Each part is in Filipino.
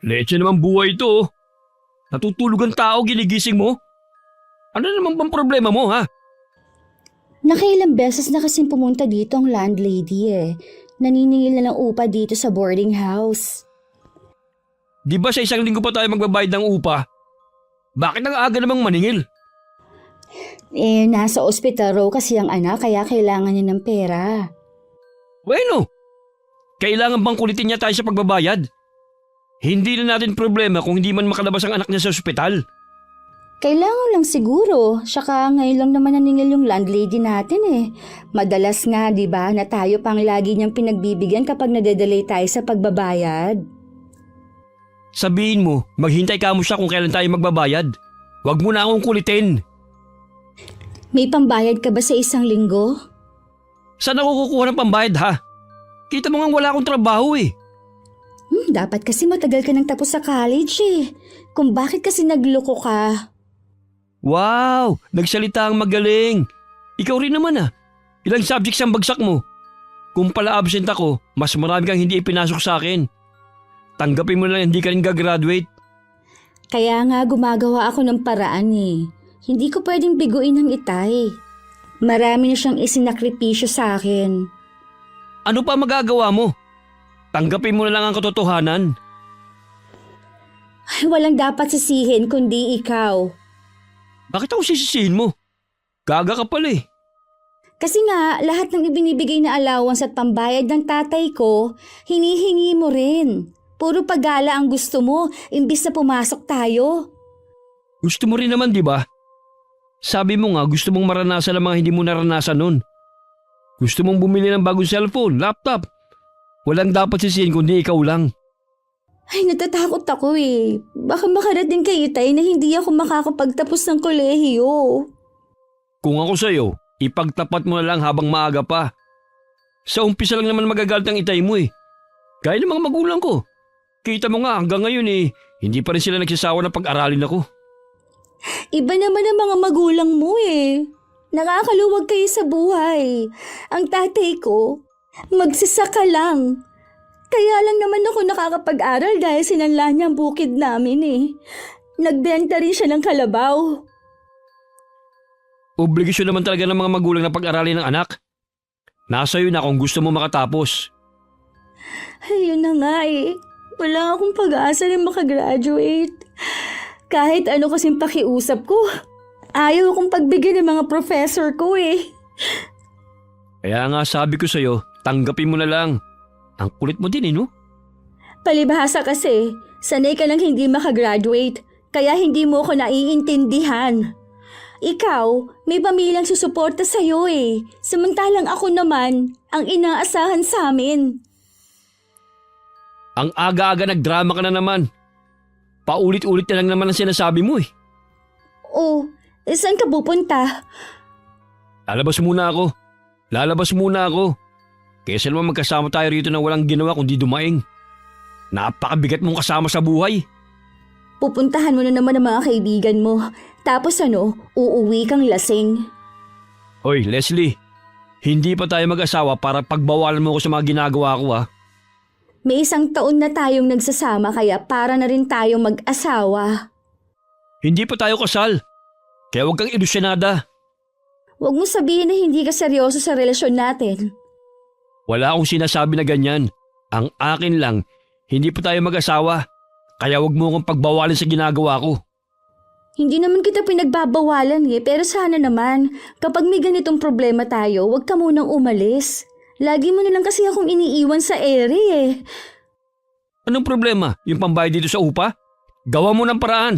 Leche naman buhay ito oh. Natutulog ang tao, ginigising mo? Ano naman bang problema mo ha? Nakailang beses na kasing pumunta dito ang landlady Naniningil na ng upa dito sa boarding house. Di ba sa isang linggo pa tayo magbabayad ng upa? Bakit ang aga namang maningil? Nasa ospital raw kasi ang anak kaya kailangan niya ng pera. Bueno, kailangan bang kulitin niya tayo sa pagbabayad? Hindi na natin problema kung hindi man makalabas ang anak niya sa ospital. Kailangan lang siguro, saka ngayon lang naman naningil yung landlady natin Madalas nga, di ba, na tayo pang lagi niyang pinagbibigyan kapag nadedelay tayo sa pagbabayad. Sabihin mo, maghintay ka mo siya kung kailan tayo magbabayad. Huwag mo na akong kulitin. May pambayad ka ba sa isang linggo? Saan ako kukuha ng pambayad ha? Kita mo nga wala akong trabaho Dapat kasi matagal ka nang tapos sa college Kung bakit kasi nagloko ka? Wow, nagsalita ang magaling. Ikaw rin naman Ilang subjects ang bagsak mo? Kung pala absent ako, mas marami kang hindi ipinasok sa akin. Tanggapin mo na hindi ka rin gagraduate. Kaya nga gumagawa ako ng paraan Hindi ko pwedeng biguin ang itay. Marami na siyang isinakripisyo sa akin. Ano pa magagawa mo? Tanggapin mo na lang ang katotohanan. Ay, walang dapat sisihin kundi ikaw. Bakit ako sisisihin mo? Gaga ka pala Kasi nga, lahat ng ibinibigay na allowance at pambayad ng tatay ko, hinihingi mo rin. Puro pagala ang gusto mo, imbis na pumasok tayo. Gusto mo rin naman, di ba? Sabi mo nga gusto mong maranasan ang mga hindi mo naranasan nun. Gusto mong bumili ng bagong cellphone, laptop. Walang dapat sisihin kundi ikaw lang. Ay, natatakot ako Baka makarating kay itay na hindi ako makakapagtapos ng kolehiyo. Kung ako sa'yo, ipagtapat mo na lang habang maaga pa. Sa umpisa lang naman magagalit ang itay mo Gaya ng mga magulang ko. Kita mo nga hanggang ngayon hindi pa rin sila nagsasawa na pag-aralin ako. Iba naman ang mga magulang mo Nakakaluwag kayo sa buhay. Ang tatay ko, magsasaka lang. Kaya lang naman ako nakakapag-aral dahil sinanla niya ang bukid namin Nagbenta rin siya ng kalabaw. Obligasyon naman talaga ng mga magulang na pag-aralin ng anak. Nasa iyo na kung gusto mo makatapos. Ayun na nga Wala akong pag-asa na makagraduate. Kahit ano kasing pakiusap ko, ayaw akong pagbigyan ng mga professor ko Kaya nga sabi ko sa'yo, tanggapin mo na lang. Ang kulit mo din no? Palibhasa kasi, sanay ka lang hindi makagraduate, kaya hindi mo ako naiintindihan. Ikaw, may pamilyang susuporta sa'yo samantalang ako naman ang inaasahan sa amin. Ang aga-aga nagdrama ka na naman. Paulit-ulit na lang naman ang sinasabi mo Oh, saan ka pupunta? Lalabas muna ako. Kesa naman magkasama tayo rito na walang ginawa kundi dumaing. Napakabigat mong kasama sa buhay. Pupuntahan mo na naman ang mga kaibigan mo. Tapos uuwi kang lasing. Hoy, Leslie. Hindi pa tayo mag-asawa para pagbawalan mo ko sa mga ginagawa ko May 1 taon na tayong nagsasama kaya para na rin tayong mag-asawa. Hindi pa tayo kasal. Kaya huwag kang ilusyonada. Huwag mo sabihin na hindi ka seryoso sa relasyon natin. Wala akong sinasabi na ganyan. Ang akin lang, hindi pa tayo mag-asawa. Kaya huwag mo akong pagbawalan sa ginagawa ko. Hindi naman kita pinagbabawalan pero sana naman, kapag may ganitong problema tayo, huwag ka munang umalis. Lagi mo na lang kasi akong iniiwan sa ere Anong problema? Yung pambayad dito sa upa? Gawa mo ng paraan.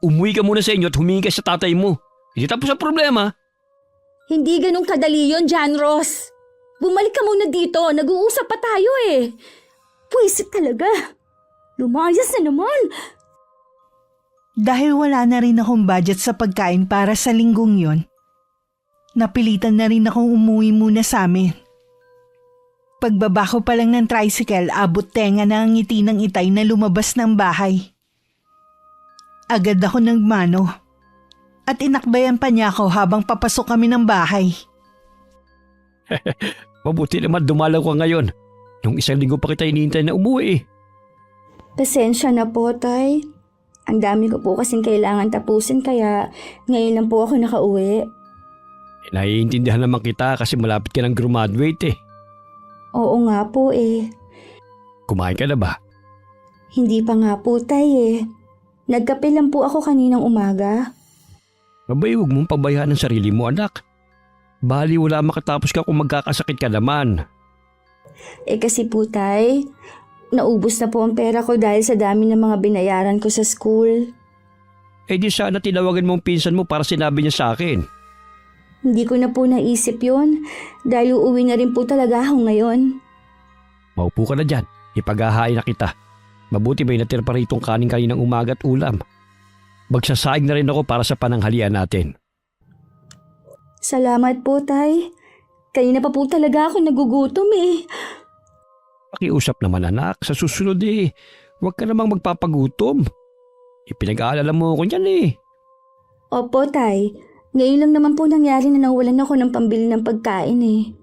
Umuwi ka muna sa inyo at humingi ka sa tatay mo. Hindi tapos ang problema. Hindi ganun kadali yun, John Ross. Bumalik ka muna dito, nag-uusap pa tayo Pwisit talaga. Lumayas na naman. Dahil wala na rin akong budget sa pagkain para sa linggong yon, napilitan na rin akong umuwi muna sa amin. Pagbaba ko pa lang ng tricycle, abot tenga na ang ngiti ng itay na lumabas ng bahay. Agad ako nagmano at inakbayan pa niya ako habang papasok kami ng bahay. Mabuti naman dumalaw ka ngayon. Nung 1 linggo pa kita hinihintay na umuwi Pasensya na po, Tay. Ang dami ko po kasing kailangan tapusin kaya ngayon lang po ako nakauwi. Naiintindihan naman kita kasi malapit ka ng graduate eh. Oo nga po eh. Kumain ka na ba? Hindi pa nga po, Tay eh. Nagkape lang po ako kaninang umaga. Abay, huwag mong pabayaan ang sarili mo, anak. Bali wala makatapos ka kung magkakasakit ka naman. Eh kasi po, Tay, naubos na po ang pera ko dahil sa dami ng mga binayaran ko sa school. Eh di sana tinawagan mo ang pinsan mo para sinabi niya sa akin. Hindi ko na po naisip yun dahil uuwi na rin po talaga ako ngayon. Maupo ka na dyan, ipaghahain na kita. Mabuti may natira pa ritong kanin kaninang umaga at ulam. Magsasaing na rin ako para sa pananghalian natin. Salamat po, Tay. Kanina pa po talaga ako nagugutom eh. Pakiusap naman anak, sa susunod eh, huwag ka namang magpapagutom. Ipinag-aalala mo ako niyan eh. Opo, Tay. Ngayon lang naman po nangyari na nawalan ako ng pambili ng pagkain eh.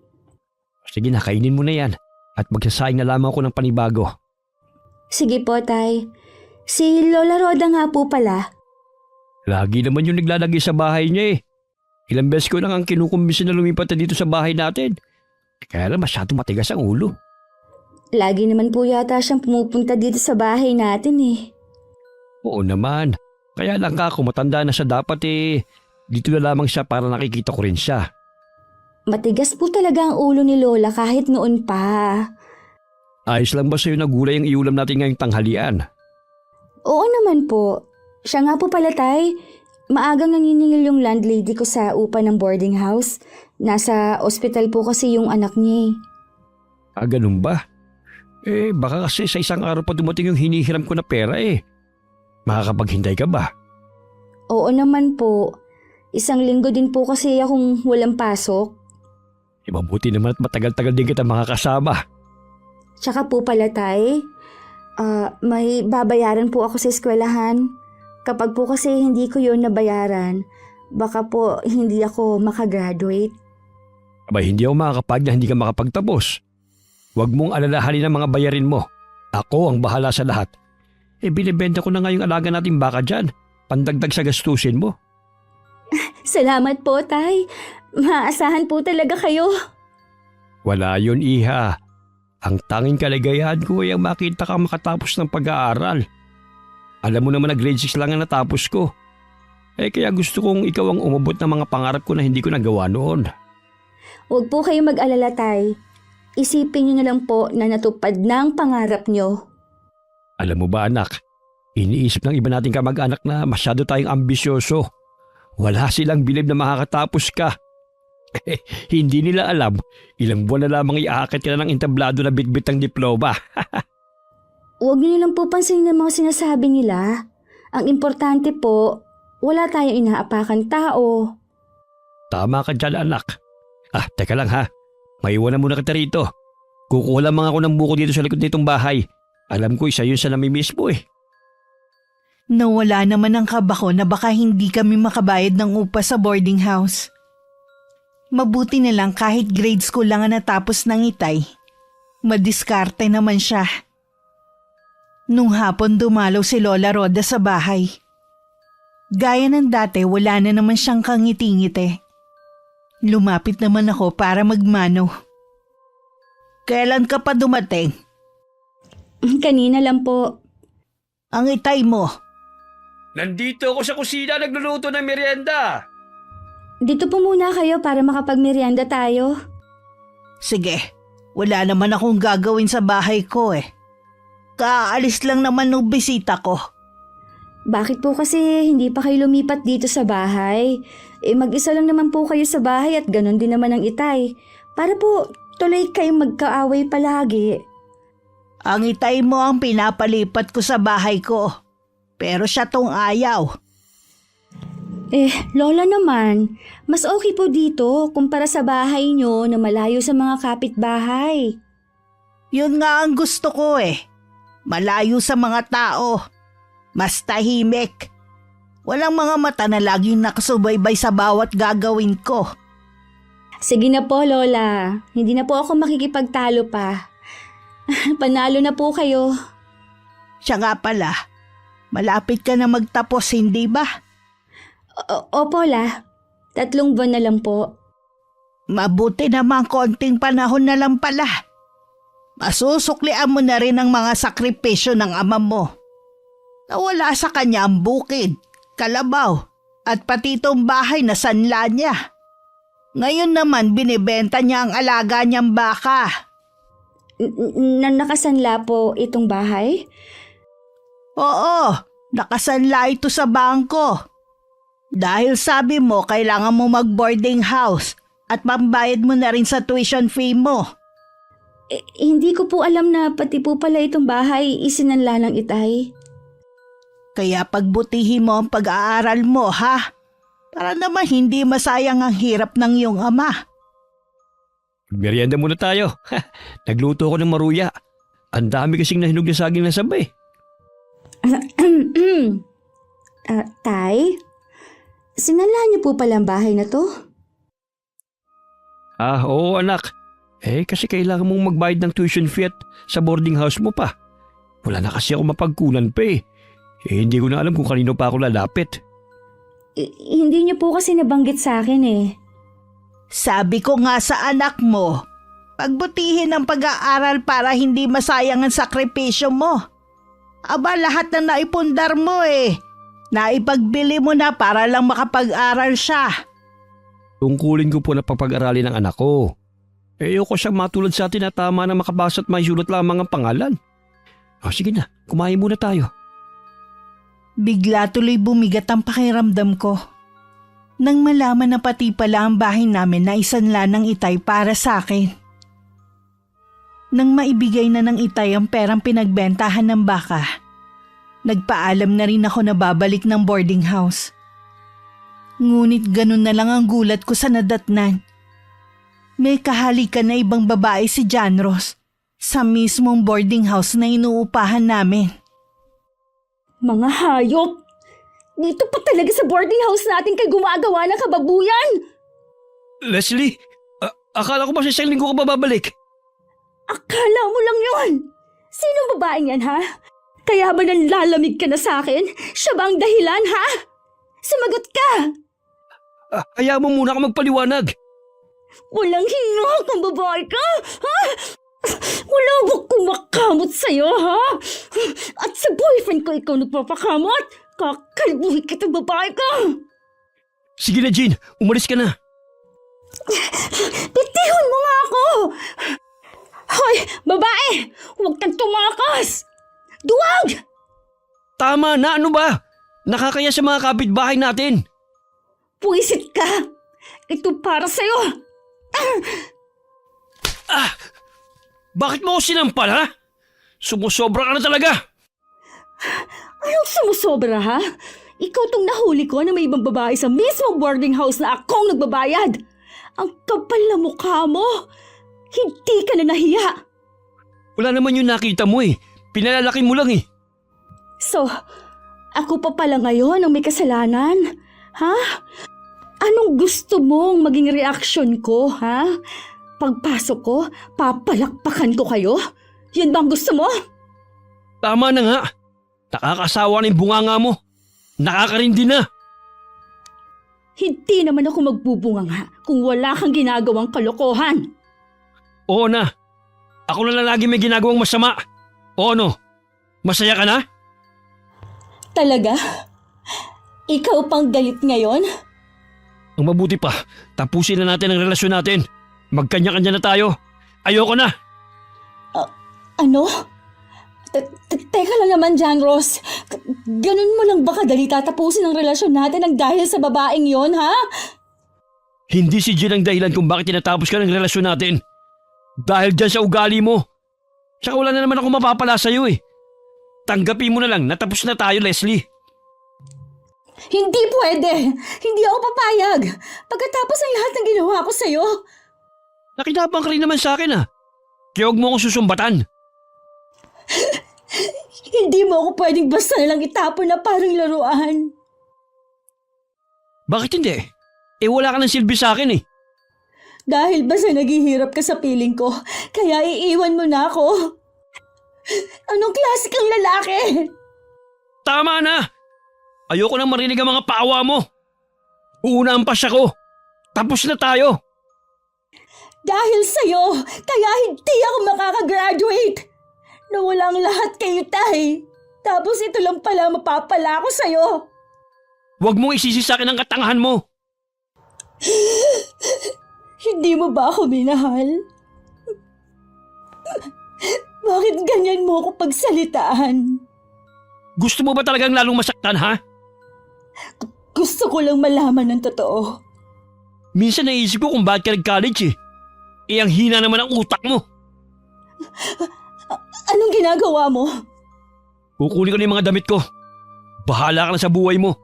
Sige na, kainin mo na yan at magsasaing na lamang ako ng panibago. Sige po, Tay. Si Lola Roda nga po pala. Lagi naman yung naglalagay sa bahay niya eh. Ilang beses ko nang ang kinukumbisi na lumipat na dito sa bahay natin. Kaya lang masyadong matigas ang ulo. Lagi naman po yata siyang pumupunta dito sa bahay natin eh. Oo naman. Kaya lang ka, kung matanda na siya dapat eh, dito na lamang siya para nakikita ko rin siya. Matigas po talaga ang ulo ni Lola kahit noon pa. Ayos lang ba sa'yo na gulay ang iulam natin ngayong tanghalian? Oo naman po. Siya nga po pala, Tay. Maagang naniningil yung landlady ko sa upa ng boarding house. Nasa ospital po kasi yung anak niya eh. Ganun ba? Eh, baka kasi sa isang araw pa dumating yung hinihiram ko na pera eh. Makakapaghintay ka ba? Oo naman po. Isang linggo din po kasi akong walang pasok. Mabuti naman at matagal-tagal din kita makakasama. Tsaka po pala, Tay, may babayaran po ako sa eskwelahan. Kapag po kasi hindi ko yun nabayaran, baka po hindi ako makagraduate. Abay, hindi ako makakapag na hindi ka makapagtapos. Huwag mong alalahanin ang mga bayarin mo. Ako ang bahala sa lahat. Eh, binibenta ko na nga yung alaga natin baka dyan. Pandagdag sa gastusin mo. Salamat po, Tay. Maasahan po talaga kayo. Wala yun, iha. Ang tanging kaligayahan ko ay ang makita kang makatapos ng pag-aaral. Alam mo naman na grade 6 lang ang natapos ko. Eh kaya gusto kong ikaw ang umabot ng mga pangarap ko na hindi ko nagawa noon. Huwag po kayong mag-alala, Tay. Isipin niyo na lang po na natupad na ang pangarap niyo. Alam mo ba anak, iniisip ng iba nating kamag-anak na masyado tayong ambisyoso. Wala silang bilib na makakatapos ka. Hindi nila alam, ilang buwan na lamang iaakit ka na ng entablado na bitbit ng diploma. Huwag niyo lang po pansinin ang mga sinasabi nila. Ang importante po, wala tayong inaapakan tao. Tama ka dyan anak. Teka lang ha. Maiwanan muna kita rito. Kukuha lamang ako ng buko dito sa likod nitong bahay. Alam ko isa yun sa namimiss mo eh. Nawala naman ang kaba ko na baka hindi kami makabayad ng upa sa boarding house. Mabuti na lang kahit grade school lang ang natapos ng Itay. Madiskarte naman siya. Nung hapon dumalaw si Lola Roda sa bahay. Gaya ng dati wala na naman siyang kangiti-ngiti. Lumapit naman ako para magmano. Kailan ka pa dumating? Kanina lang po. Ang Itay mo. Nandito ako sa kusina nagluluto ng merienda. Dito po muna kayo para makapagmerienda tayo. Sige, wala naman akong gagawin sa bahay ko eh. Kaalis lang naman ng bisita ko. Bakit po kasi hindi pa kayo lumipat dito sa bahay? Mag-isa lang naman po kayo sa bahay at ganun din naman ang Itay. Para po tuloy kayong magkaaway palagi. Ang Itay mo ang pinapalipat ko sa bahay ko. Pero siya tong ayaw. Lola naman, mas okay po dito kumpara sa bahay nyo na malayo sa mga kapitbahay. Yun nga ang gusto ko eh. Malayo sa mga tao. Mas tahimik. Walang mga mata na laging nakasubaybay sa bawat gagawin ko. Sige na po, Lola. Hindi na po ako makikipagtalo pa. Panalo na po kayo. Siya nga pala, malapit ka na magtapos, hindi ba? Opo, La. 3 buwan na lang po. Mabuti naman konting panahon na lang pala. Masusuklian mo na rin ang mga sakripisyo ng ama mo. Nawala sa kanya ang bukid, kalabaw, at pati itong bahay na sanla niya. Ngayon naman binibenta niya ang alaga niyang baka. Nakasanla po itong bahay? Oo, nakasanla ito sa bangko. Dahil sabi mo kailangan mo mag-boarding house at pambayad mo na rin sa tuition fee mo. Hindi ko po alam na pati po pala itong bahay isinanla ng itay. Kaya pagbutihin mo ang pag-aaral mo, ha? Para naman hindi masayang ang hirap ng iyong ama. Merienda muna tayo. Nagluto ako ng maruya. Ang dami kasing nahinog na saging na sabay. Tay, sinanla niyo po pala ang bahay na to? Oo anak. Kasi kailangan mong magbayad ng tuition fee at sa boarding house mo pa. Wala na kasi ako mapagkunan pa eh. Hindi ko na alam kung kanino pa ako lalapit. Hindi niyo po kasi nabanggit sa akin eh. Sabi ko nga sa anak mo, pagbutihin ang pag-aaral para hindi masayang ang sakripisyo mo. Aba, lahat na naipundar mo eh. Naipagbili mo na para lang makapag-aral siya. Tungkulin ko po na papag-aralin ng anak ko. Ayoko siyang matulad sa atin na tama na makabasa at may sulat lamang ang pangalan. Sige na, kumain muna tayo. Bigla tuloy bumigat ang pakiramdam ko. Nang malaman na pati pala ang bahay namin na isanla ng itay para sa akin. Nang maibigay na ng itay ang perang pinagbentahan ng baka, nagpaalam na rin ako na babalik ng boarding house. Ngunit ganun na lang ang gulat ko sa nadatnan. May kahalikan na ibang babae si John Ross sa mismong boarding house na inuupahan namin. Mga hayop! Dito pa talaga sa boarding house natin kay gumagawa ng kababuyan! Leslie, akala ko ba sa isang linggo ka babalik? Akala mo lang yun! Sinong babaeng yan, ha? Kaya ba nanlalamig ka na sa akin? Siya ba ang dahilan, ha? Sumagot ka! Hayaan mo muna ako magpaliwanag. Walang hiya kang babae ka, ha? Wala ba kumakamot sa'yo, ha? At sa boyfriend ko ikaw nagpapakamot? Kakalbuhin kitang babae ka! Sige na, Jean. Umalis ka na. Bitihon mo nga ako! Hoy, babae! Huwag kang tumakas! Duwag! Tama na, ano ba? Nakakaya sa mga kapitbahay natin. Puwisit ka! Ito para sa'yo! Bakit mo ako sinampal, ha? Sumusobra ka na talaga. Anong sumusobra, ha? Ikaw tong nahuli ko na may ibang babae sa mismong boarding house na akong nagbabayad. Ang kapal na mukha mo. Hindi ka na nahiya. Wala naman yung nakita mo eh. Pinalalaki mo lang eh. So, ako pa pala ngayon ang may kasalanan? Ha? Anong gusto mong maging reaksyon ko, ha? Pagpasok ko, papalakpakan ko kayo? Yan ba ang gusto mo? Tama na nga. Nakakasawa na yung bunganga mo. Nakakarindi na. Hindi naman ako magbubunganga kung wala kang ginagawang kalokohan. Oo na. Ako na lang lagi may ginagawang masama. O ano? Masaya ka na? Talaga? Ikaw pang galit ngayon? Ang mabuti pa, tapusin na natin ang relasyon natin. Magkanya-kanya na tayo. Ayoko na. Ano? Teka lang naman, John Ross. Ganun mo lang ba kadali tatapusin ang relasyon natin ang dahil sa babaeng yon, ha? Hindi si Jill ang dahilan kung bakit tinatapos ka ng relasyon natin. Dahil dyan sa ugali mo. Tsaka wala na naman ako mapapala sa'yo eh. Tanggapin mo na lang, natapos na tayo, Leslie. Hindi pwede! Hindi ako papayag! Pagkatapos ng lahat ng ginawa ko sa'yo! Nakinabang ka rin naman sa akin ah. Kaya huwag mo akong susumbatan. Hindi mo ako pwedeng basta nalang itapon na parang laruan. Bakit hindi? Wala ka ng silbi sa akin eh. Dahil ba sa naghihirap ka sa piling ko, kaya iiwan mo na ako? Anong klase kang lalaki? Tama na! Ayoko nang marinig ang mga paawa mo. Uuna ang pasya ko. Tapos na tayo. Dahil sa'yo, kaya hindi ako makakagraduate. Nawala ang lahat kayo, Tay. Tapos ito lang pala mapapala ko sa'yo. Huwag mong isisi sa akin ang katangahan mo. Hindi mo ba ako minahal? Bakit ganyan mo ako pagsalitaan? Gusto mo ba talagang lalong masaktan, ha? Gusto ko lang malaman ng totoo. Minsan naisip ko kung bakit ka nag-college eh. Ang hina naman ang utak mo. Anong ginagawa mo? Kukunin ko na yung mga damit ko. Bahala ka na sa buhay mo.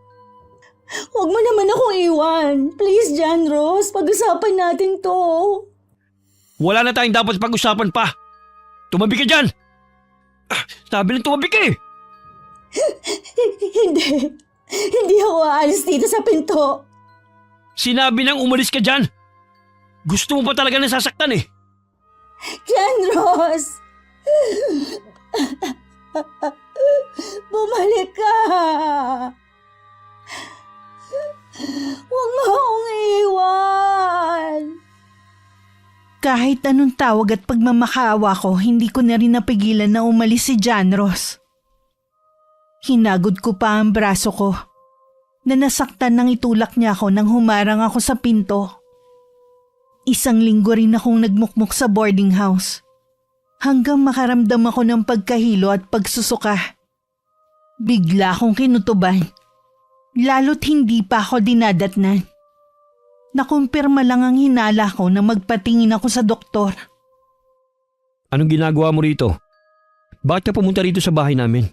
Huwag mo naman akong iwan. Please, John Ross, pag-usapan natin to. Wala na tayong dapat pag-usapan pa. Tumabi ka dyan! Sabi ng tumabi ka eh! Hindi. Hindi ako aalis dito sa pinto. Sinabi nang umalis ka dyan! Gusto mo pa talaga nasasaktan eh! John Ross! Bumalik ka! Huwag mo akong iwan! Kahit anong tawag at pagmamakaawa ko, hindi ko na rin napigilan na umalis si John Ross. Hinagod ko pa ang braso ko na nasaktan nang itulak niya ako nang humarang ako sa pinto. 1 linggo rin akong nagmukmok sa boarding house hanggang makaramdam ako ng pagkahilo at pagsusuka. Bigla akong kinutuban, lalo't hindi pa ako dinadatnan. Nakumpirma lang ang hinala ko na magpatingin ako sa doktor. Anong ginagawa mo rito? Bakit ka pumunta rito sa bahay namin?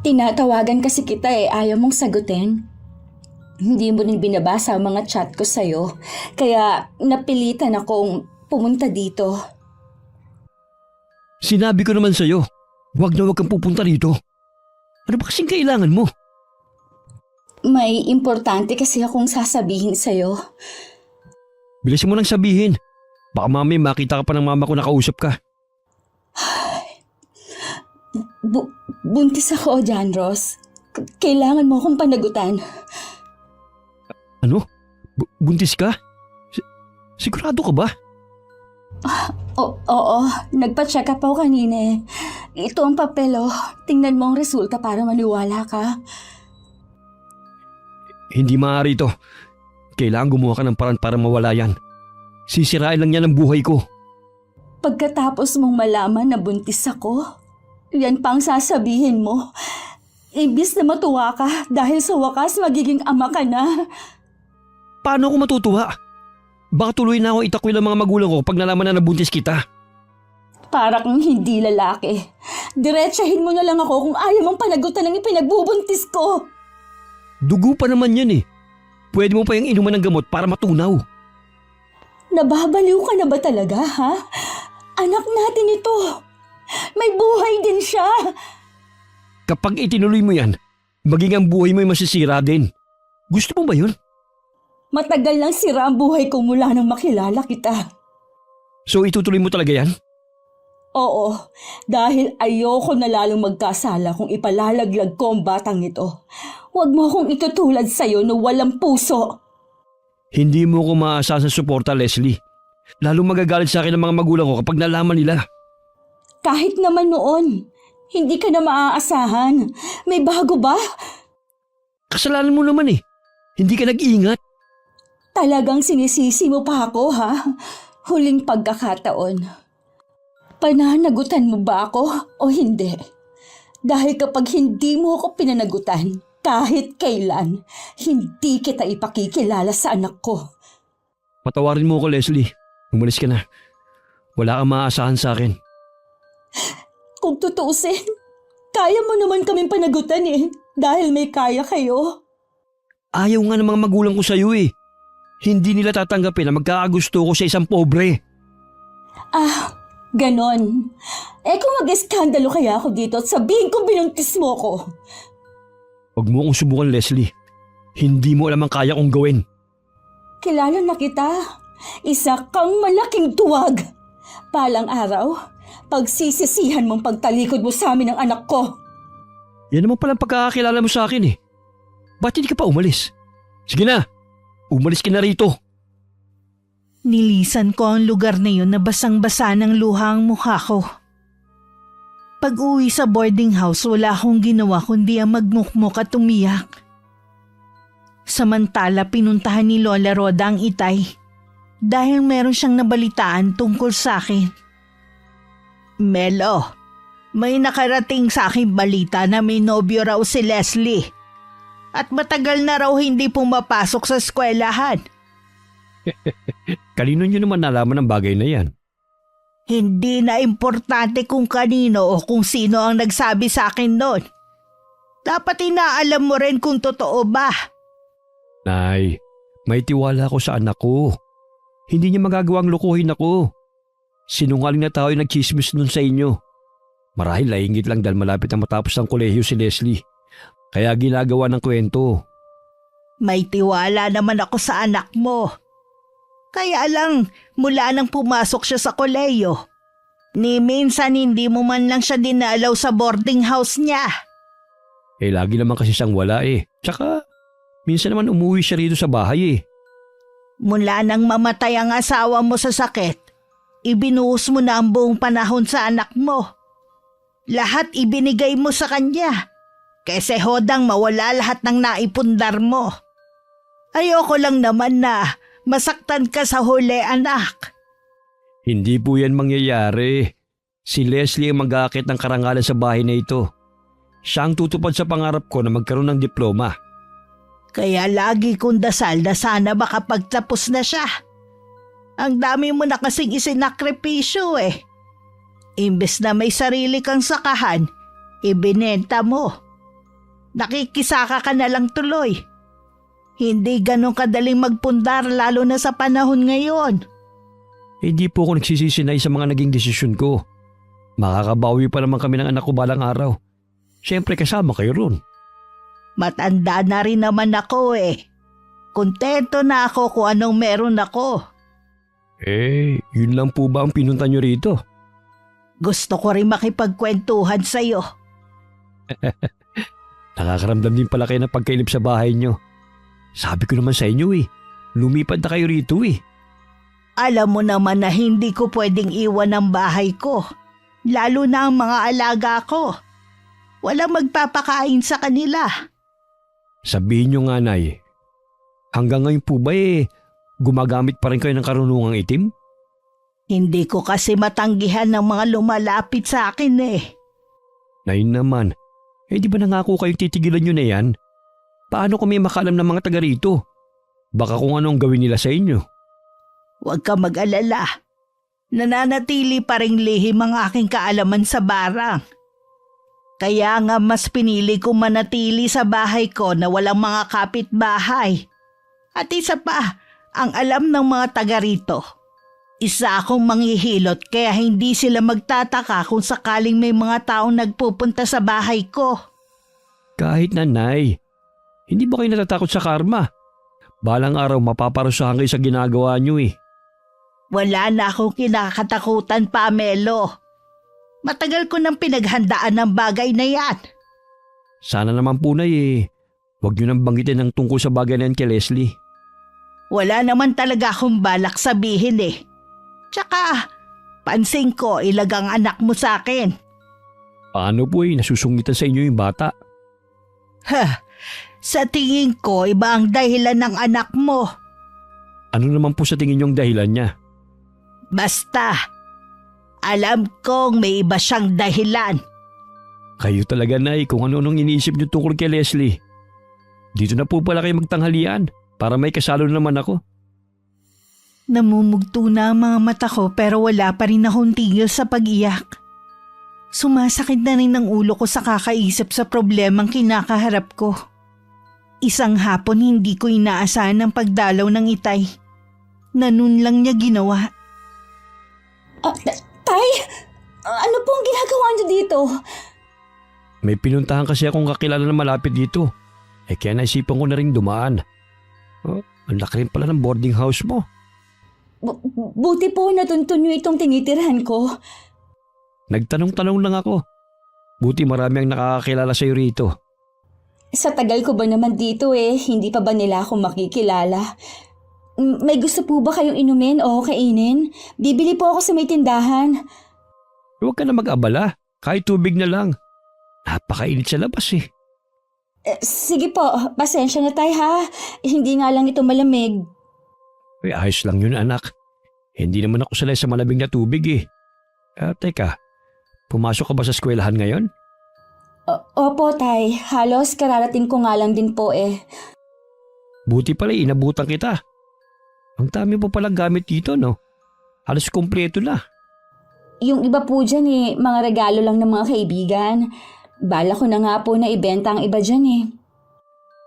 Tinatawagan kasi kita ayaw mong sagutin. Hindi mo rin binabasa ang mga chat ko sa'yo, kaya napilitan akong pumunta dito. Sinabi ko naman sa'yo, huwag na huwag kang pupunta rito. Ano ba kasing kailangan mo? May importante kasi akong sasabihin sa'yo. Bilisan mo nang sabihin. Baka mami makita ka pa ng mama ko nakausap ka. Buntis ako, John Ross. Kailangan mo akong panagutan. Ano? Buntis ka? Sigurado ka ba? Oo, nagpa-check up ako kanina eh. Ito ang papel. Tingnan mo ang resulta para maniwala ka. Hindi maaari ito. Kailangan gumawa ka ng paraan para mawala yan. Sisirain lang yan ang buhay ko. Pagkatapos mong malaman na buntis ako, yan pang sasabihin mo. Ibis na matuwa ka dahil sa wakas magiging ama ka na. Paano ako matutuwa? Baka tuloy na ako itakwil ang mga magulang ko pag nalaman na nabuntis kita. Para kang hindi lalaki. Diretsahin mo na lang ako kung ayaw mong panagutan ng ipinagbubuntis ko. Dugo pa naman yan eh. Pwede mo pa yung inuman ng gamot para matunaw. Nababaliw ka na ba talaga, ha? Anak natin ito. May buhay din siya. Kapag itinuloy mo yan, maging ang buhay mo ay masisira din. Gusto mo ba yun? Matagal nang sira ang buhay ko mula nang makilala kita. So itutuloy mo talaga yan? Oo, dahil ayoko na lalong magkasala kung ipalalaglag ko ang batang ito. Huwag mo akong itutulad sa'yo na walang puso. Hindi mo ko maasa sa suporta, Leslie. Lalong magagalit sa akin ang mga magulang ko kapag nalaman nila. Kahit naman noon, hindi ka na maaasahan. May bago ba? Kasalanan mo naman eh. Hindi ka nag-iingat. Talagang sinisisi mo pa ako, ha? Huling pagkakataon. Pananagutan mo ba ako o hindi? Dahil kapag hindi mo ako pinanagutan, kahit kailan, hindi kita ipakikilala sa anak ko. Patawarin mo ko, Leslie. Umalis ka na. Wala kang maaasahan sa akin. Kung tutuusin, kaya mo naman kaming panagutan dahil may kaya kayo. Ayaw nga ng mga magulang ko sa'yo eh. Hindi nila tatanggapin na magkakagusto ko sa isang pobre. Ganon. Kung mag-eskandalo kaya ako dito at sabihin kong binuntis mo ko. Huwag mo akong subukan, Leslie. Hindi mo alam ang kaya kong gawin. Kilala na kita. Isa kang malaking tuwag. Palang araw, Pagsisisihan mong pagtalikod mo sa amin ng anak ko. Yan naman palang pagkakakilala mo sa akin eh. Ba't hindi ka pa umalis? Sige na, umalis ka na rito. Nilisan ko ang lugar na yun na basang-basa ng luha ang mukha ko. Pag-uwi sa boarding house, wala akong ginawa kundi ang magmukmuk at umiyak. Samantala, pinuntahan ni Lola Roda ang itay dahil meron siyang nabalitaan tungkol sa akin. Melo, may nakarating sa aking balita na may nobyo raw si Leslie at matagal na raw hindi pumapasok sa eskwelahan. Kanino nyo naman nalaman ang bagay na yan? Hindi na importante kung kanino o kung sino ang nagsabi sa akin noon. Dapat inaalam mo rin kung totoo ba. Nay, may tiwala ako sa anak ko. Hindi niya magagawang lukuhin ako. Sinungaling na tao yung nagchismis nun sa inyo. Marahil laingit lang dahil malapit na matapos ang kolehiyo si Leslie. Kaya ginagawa ng kwento. May tiwala naman ako sa anak mo. Kaya lang, mula nang pumasok siya sa kolehiyo, ni minsan hindi mo man lang siya dinalaw sa boarding house niya. Eh lagi naman kasi siyang wala eh. Tsaka, minsan naman umuwi siya rito sa bahay eh. Mula nang mamatay ang asawa mo sa sakit, ibinuhos mo na ang buong panahon sa anak mo. Lahat ibinigay mo sa kanya. Kasi hodang mawala lahat ng naipundar mo. Ayoko lang naman na masaktan ka sa huli, anak. Hindi po yan mangyayari. Si Leslie ang mag-aakit ng karangalan sa bahay na ito. Siya ang tutupad sa pangarap ko na magkaroon ng diploma. Kaya lagi kong dasal na sana makapagtapos na siya. Ang dami mo na kasing isinakripisyo eh. Imbes na may sarili kang sakahan, ibinenta mo. Nakikisaka ka na lang tuloy. Hindi ganun kadaling magpundar lalo na sa panahon ngayon. Hindi po ako nagsisisinay sa mga naging desisyon ko. Makakabawi pa naman kami ng anak ko balang araw. Siyempre kasama kayo ron. Matanda na rin naman ako eh. Kontento na ako kung anong meron ako. Eh, yun lang po ba ang pinunta nyo rito? Gusto ko rin makipagkwentuhan sa'yo. Nakakaramdam din pala kayo ng pagkailip sa bahay nyo. Sabi ko naman sa inyo eh, lumipad na kayo rito eh. Alam mo naman na hindi ko pwedeng iwan ang bahay ko. Lalo na ang mga alaga ko. Walang magpapakain sa kanila. Sabihin nyo nga, Nay, hanggang ngayon po ba gumagamit pa rin kayo ng karunungang itim? Hindi ko kasi matanggihan ng mga lumalapit sa akin eh. Nay naman, di ba nangako kayong titigilan nyo na yan? Paano kami makaalam ng mga taga rito? Baka kung anong gawin nila sa inyo. Huwag ka mag-alala. Nananatili pa ring lihim ang aking kaalaman sa barang. Kaya nga mas pinili kong manatili sa bahay ko na walang mga kapitbahay. At isa pa, ang alam ng mga taga rito. Isa akong manghihilot kaya hindi sila magtataka kung sakaling may mga taong nagpupunta sa bahay ko. Kahit na, Nay, hindi ba kayo natatakot sa karma? Balang araw mapaparusahan kayo sa ginagawa nyo eh. Wala na akong kinakatakutan, Pamelo. Matagal ko nang pinaghandaan ng bagay na yan. Sana naman po, Nay, huwag nyo nang banggitin ng tungkol sa bagay na yan kay Leslie. Wala naman talaga akong balak sabihin eh. Tsaka, pansin ko ilagang anak mo sa akin. Paano po nasusungitan sa inyo yung bata? Sa tingin ko iba ang dahilan ng anak mo. Ano naman po sa tingin yung dahilan niya? Basta, alam kong may iba siyang dahilan. Kayo talaga, Nay, kung ano-anong iniisip niyo tungkol kay Leslie. Dito na po pala kayo magtanghalian para may kasalo naman ako. Namumugto na ang mga mata ko pero wala pa rin akong tigil sa pag-iyak. Sumasakit na rin ang ulo ko sa kakaisip sa problemang kinakaharap ko. Isang hapon hindi ko inaasahan ang pagdalaw ng itay. Na nun lang niya ginawa. Tay, ano pong ginagawa niyo dito? May pinuntahan kasi akong kakilala na malapit dito. Kaya naisipan ko na rin dumaan. Ang laki rin pala ng boarding house mo. Buti po natuntun niyo itong tinitirhan ko. Nagtanong-tanong lang ako. Buti marami ang nakakakilala sa'yo rito. Sa tagal ko ba naman dito hindi pa ba nila ako makikilala? May gusto po ba kayong inumin o kainin? Bibili po ako sa may tindahan. Huwag ka na mag-abala. Kahit tubig na lang. Napakainit sa labas eh. Sige po, pasensya na tayo ha. Hindi nga lang ito malamig. Ay, ayos lang yun anak. Hindi naman ako sanay sa malamig na tubig eh. Teka, pumasok ka ba sa eskwelahan ngayon? Opo tay, halos kararating ko nga lang din po Buti pala inabutan kita. Ang dami mo palang gamit dito no? Halos kumpleto na. Yung iba po dyan mga regalo lang ng mga kaibigan. Bala ko na nga po na ibenta ang iba dyan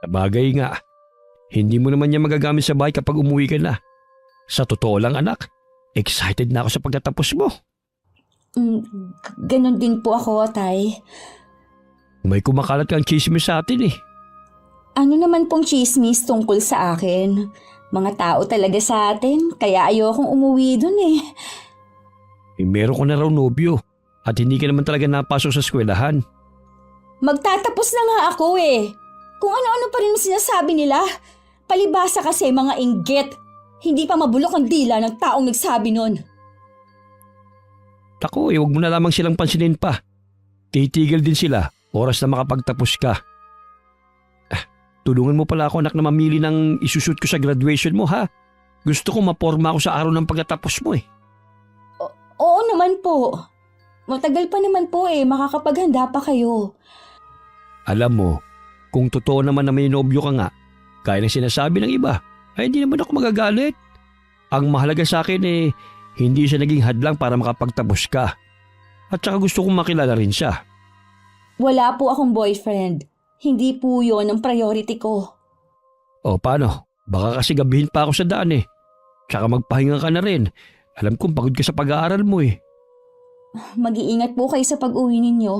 Sabagay nga. Hindi mo naman yan magagamit sa bahay kapag umuwi ka na. Sa totoo lang anak, excited na ako sa pagtatapos mo. Ganon din po ako, tay. May kumakalat kang chismis sa atin eh. Ano naman pong chismis tungkol sa akin? Mga tao talaga sa atin, kaya ayokong umuwi dun Meron ko na raw nobyo at hindi ka naman talaga napasok sa eskwelahan. Magtatapos na nga ako Kung ano-ano pa rin sinasabi nila. Palibasa kasi mga inggit. Hindi pa mabulok ang dila ng taong nagsabi nun. Tako huwag mo na lamang silang pansinin pa. Titigil din sila, oras na makapagtapos ka. Tulungan mo pala ako anak na mamili ng isushoot ko sa graduation mo ha. Gusto ko maporma ako sa araw ng pagkatapos mo Oo naman po. Matagal pa naman po makakapaghanda pa kayo. Alam mo, kung totoo naman na may nobyo ka nga, kaya ng sinasabi ng iba, ay hindi naman ako magagalit. Ang mahalaga sa akin hindi siya naging hadlang para makapagtapos ka. At saka gusto kong makilala rin siya. Wala po akong boyfriend. Hindi po yon ang priority ko. O paano? Baka kasi gabihin pa ako sa daan Tsaka magpahinga ka na rin. Alam kong pagod ka sa pag-aaral mo Mag-iingat po kayo sa pag-uwi ninyo.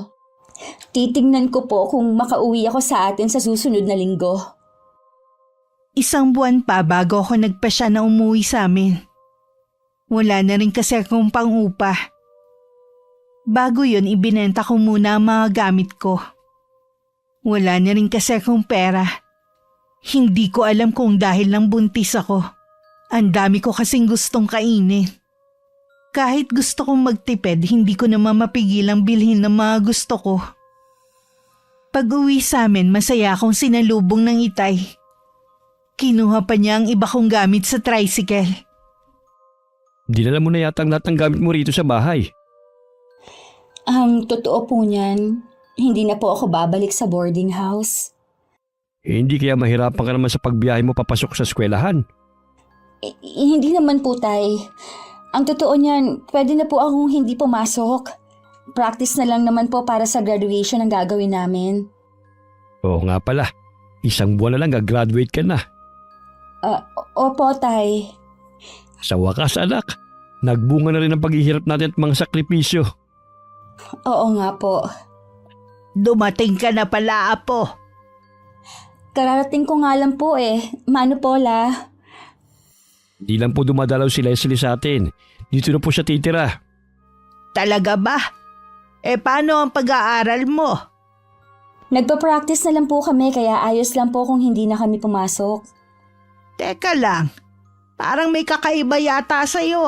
Titignan ko po kung makauwi ako sa atin sa susunod na linggo. 1 buwan pa bago ako nagpasya na umuwi sa amin. Wala na rin kasi akong pang-upa. Bago yun, ibinenta ko muna ang mga gamit ko. Wala na rin kasi akong pera. Hindi ko alam kung dahil lang buntis ako. Ang dami ko kasing gustong kainin. Kahit gusto kong magtipid, hindi ko naman mapigilang bilhin ng mga gusto ko. Pag-uwi sa amin, masaya akong sinalubong ng itay. Kinuha pa niya ang iba kong gamit sa tricycle. Dinala mo na yata ang lahat ng gamit mo rito sa bahay. Ang totoo po niyan, hindi na po ako babalik sa boarding house. Hindi kaya mahirapan ka naman sa pagbiyahe mo papasok sa eskwelahan? Hindi naman po tay. Ang totoo niyan, pwede na po akong hindi pumasok. Practice na lang naman po para sa graduation ang gagawin namin. Oo nga pala, 1 buwan na lang gagraduate ka na. Opo tay. Sa wakas anak, nagbunga na rin ang paghihirap natin at mga sakripisyo. Oo nga po. Dumating ka na pala, apo. Kararating ko nga lang po Mano Paula? Di lang po dumadalaw si Leslie sa atin. Dito na po siya titira. Talaga ba? Paano ang pag-aaral mo? Nagpa-practice na lang po kami kaya ayos lang po kung hindi na kami pumasok. Teka lang, parang may kakaiba yata sa'yo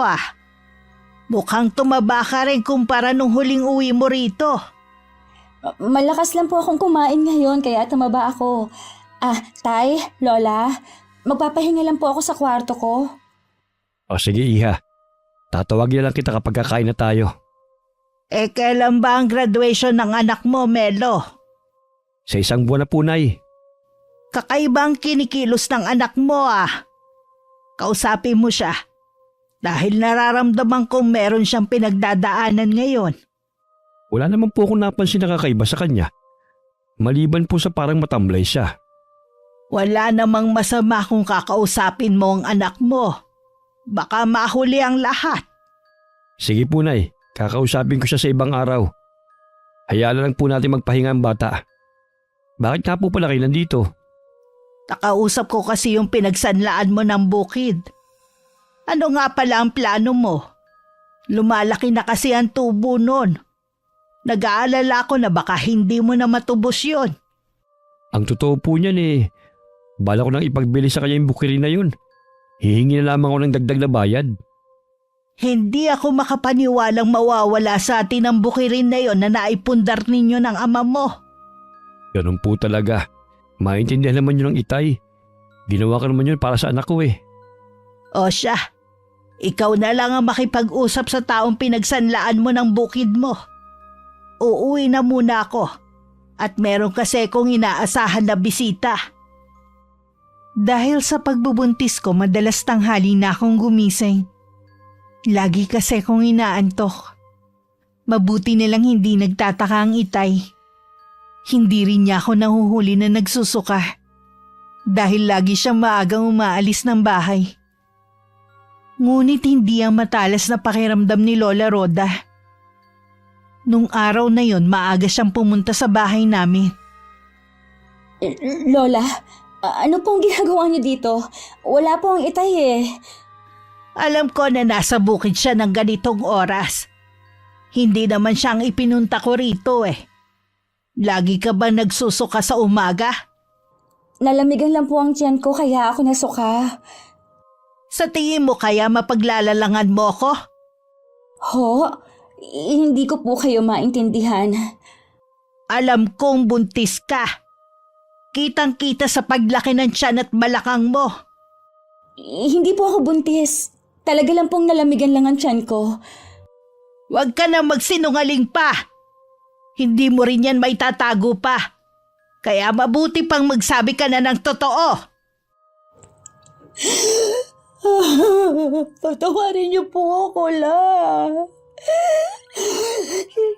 Mukhang tumaba ka rin kumpara nung huling uwi mo rito. Malakas lang po akong kumain ngayon kaya tumaba ako. Tay, Lola, magpapahinga lang po ako sa kwarto ko. O sige iha, tatawagin na lang kita kapag kakain na tayo. Kailan ba ang graduation ng anak mo, Melo? Sa 1 buwan na po, Nay. Kakaiba ang kinikilos ng anak mo Kausapin mo siya. Dahil nararamdaman kong meron siyang pinagdadaanan ngayon. Wala naman po akong napansin na kakaiba sa kanya. Maliban po sa parang matamlay siya. Wala namang masama kung kakausapin mo ang anak mo. Baka mahuli ang lahat. Sige po, Nay. Kakausapin ko siya sa ibang araw. Hayaan na lang po natin magpahinga ang bata. Bakit nga po pala kayo nandito? Nakausap ko kasi yung pinagsanlaan mo ng bukid. Ano nga pala ang plano mo? Lumalaki na kasi ang tubo nun. Nag-aalala ko na baka hindi mo na matubos yon. Ang totoo po niyan bala ko nang ipagbili sa kanya yung bukirin na yun. Hihingi na lamang ako ng dagdag na bayad. Hindi ako makapaniwalang mawawala sa atin ang bukirin na yon na naipundar ninyo ng ama mo. Ganun po talaga. Maintindihan naman yun ng itay. Ginawa ko naman yun para sa anak ko O siya, ikaw na lang ang makipag-usap sa taong pinagsanlaan mo ng bukid mo. Uuwi na muna ako at meron kasi kong inaasahan na bisita. Dahil sa pagbubuntis ko, madalas tanghali na akong gumising. Lagi kasi kong inaantok. Mabuti nilang hindi nagtataka ang itay. Hindi rin niya ako nahuhuli na nagsusuka. Dahil lagi siyang maagang umaalis ng bahay. Ngunit hindi ang matalas na pakiramdam ni Lola Roda. Nung araw na yon, maaga siyang pumunta sa bahay namin. Lola, ano pong ginagawa niyo dito? Wala po ang itay Alam ko na nasa bukid siya ng ganitong oras. Hindi naman siyang ipinunta ko rito Lagi ka ba nagsusuka sa umaga? Nalamigan lang po ang tiyan ko kaya ako nasuka. Sa tingin mo kaya mapaglalalangan mo ko? Ho? Hindi ko po kayo maintindihan. Alam kong buntis ka. Kitang-kita sa paglaki ng tiyan at balakang mo. Hindi po ako buntis. Talaga lang pong nalamigan lang ang tiyan ko. Huwag ka na magsinungaling pa. Hindi mo rin yan may tatago pa. Kaya mabuti pang magsabi ka na ng totoo. Patawarin niyo po ako, La.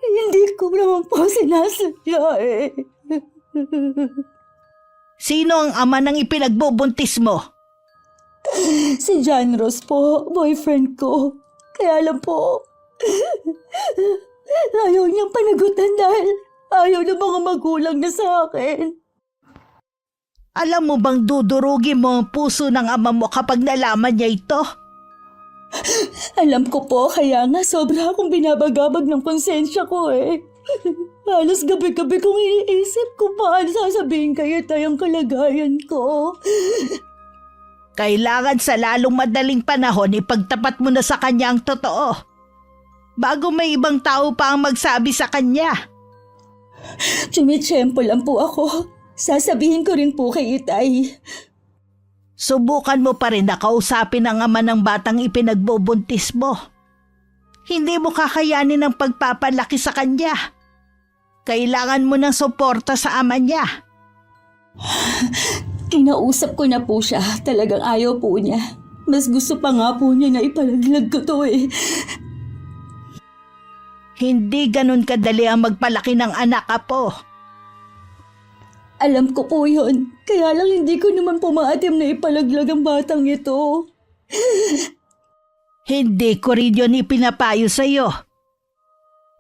Hindi ko naman po sinasadya Sino ang ama ng ipinagbubuntis mo? Si John Ross po, boyfriend ko. Kaya lang po, ayaw niyang panagutan dahil ayaw ng mga magulang na sa akin. Alam mo bang dudurugin mo ang puso ng ama mo kapag nalaman niya ito? Alam ko po, kaya nga sobra akong binabagabag ng konsensya ko Halos gabi-gabi kong iniisip kung paano sasabihin kayo tayong kalagayan ko. Kailangan sa lalong madaling panahon ipagtapat mo na sa kanya ang totoo. Bago may ibang tao pa ang magsabi sa kanya. Tumitsyempo lang po ako. Sasabihin ko rin po kay Itay. Subukan mo pa rin na kausapin ang ama ng batang ipinagbubuntis mo. Hindi mo kakayanin ang pagpapalaki sa kanya. Kailangan mo ng suporta sa ama niya. Kinausap ko na po siya. Talagang ayaw po niya. Mas gusto pa nga po niya na ipalaglag ko to Hindi ganun kadali ang magpalaki ng anak, apo. Alam ko po yun. Kaya lang hindi ko naman pumaatim na ipalaglag ang batang ito. Hindi ko rin yun ipinapayo sa'yo.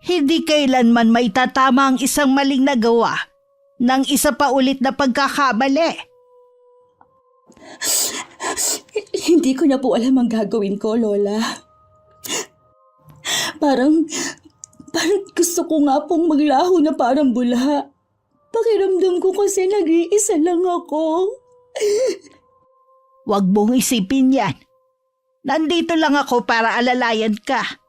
Hindi kailanman may tatama ang isang maling nagawa ng isa pa ulit na pagkakamali. Hindi ko na po alam ang gagawin ko, Lola. Parang gusto ko nga pong maglaho na parang bula. Pakiramdam ko kasi nag-iisa lang ako. Huwag mong isipin yan. Nandito lang ako para alalayan ka.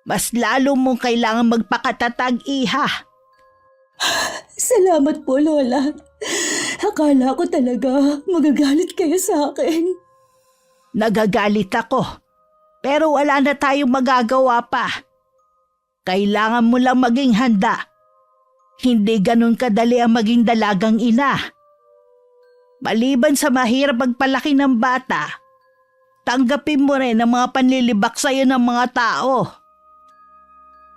Mas lalo mong kailangan magpakatatag, iha. Salamat po, Lola. Akala ko talaga magagalit kayo sa akin. Nagagalit ako. Pero wala na tayong magagawa pa. Kailangan mo lang maging handa. Hindi ganun kadali ang maging dalagang ina. Maliban sa mahirap magpalaki ng bata, tanggapin mo rin ang mga panlilibak sa'yo ng mga tao.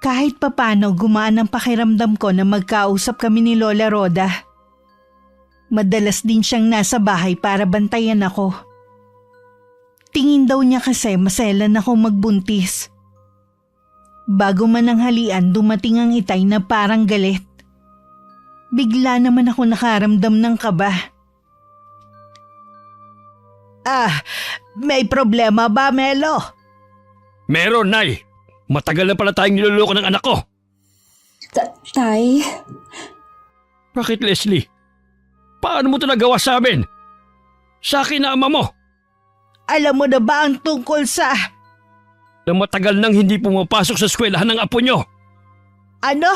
Kahit papano gumaan ang pakiramdam ko na magkausap kami ni Lola Roda. Madalas din siyang nasa bahay para bantayan ako. Tingin daw niya kasi maselan ako magbuntis. Bago man ang halian, dumating ang itay na parang galit. Bigla naman ako nakaramdam ng kaba. May problema ba, Melo? Meron, Nay. Matagal na pala tayong niloloko ng anak ko. Tay, Bakit, Leslie? Paano mo ito nagawa sa amin? Sa akin na ama mo, Alam mo na ba ang tungkol sa... na matagal nang hindi pumapasok sa eskwelahan ng apo nyo. Ano?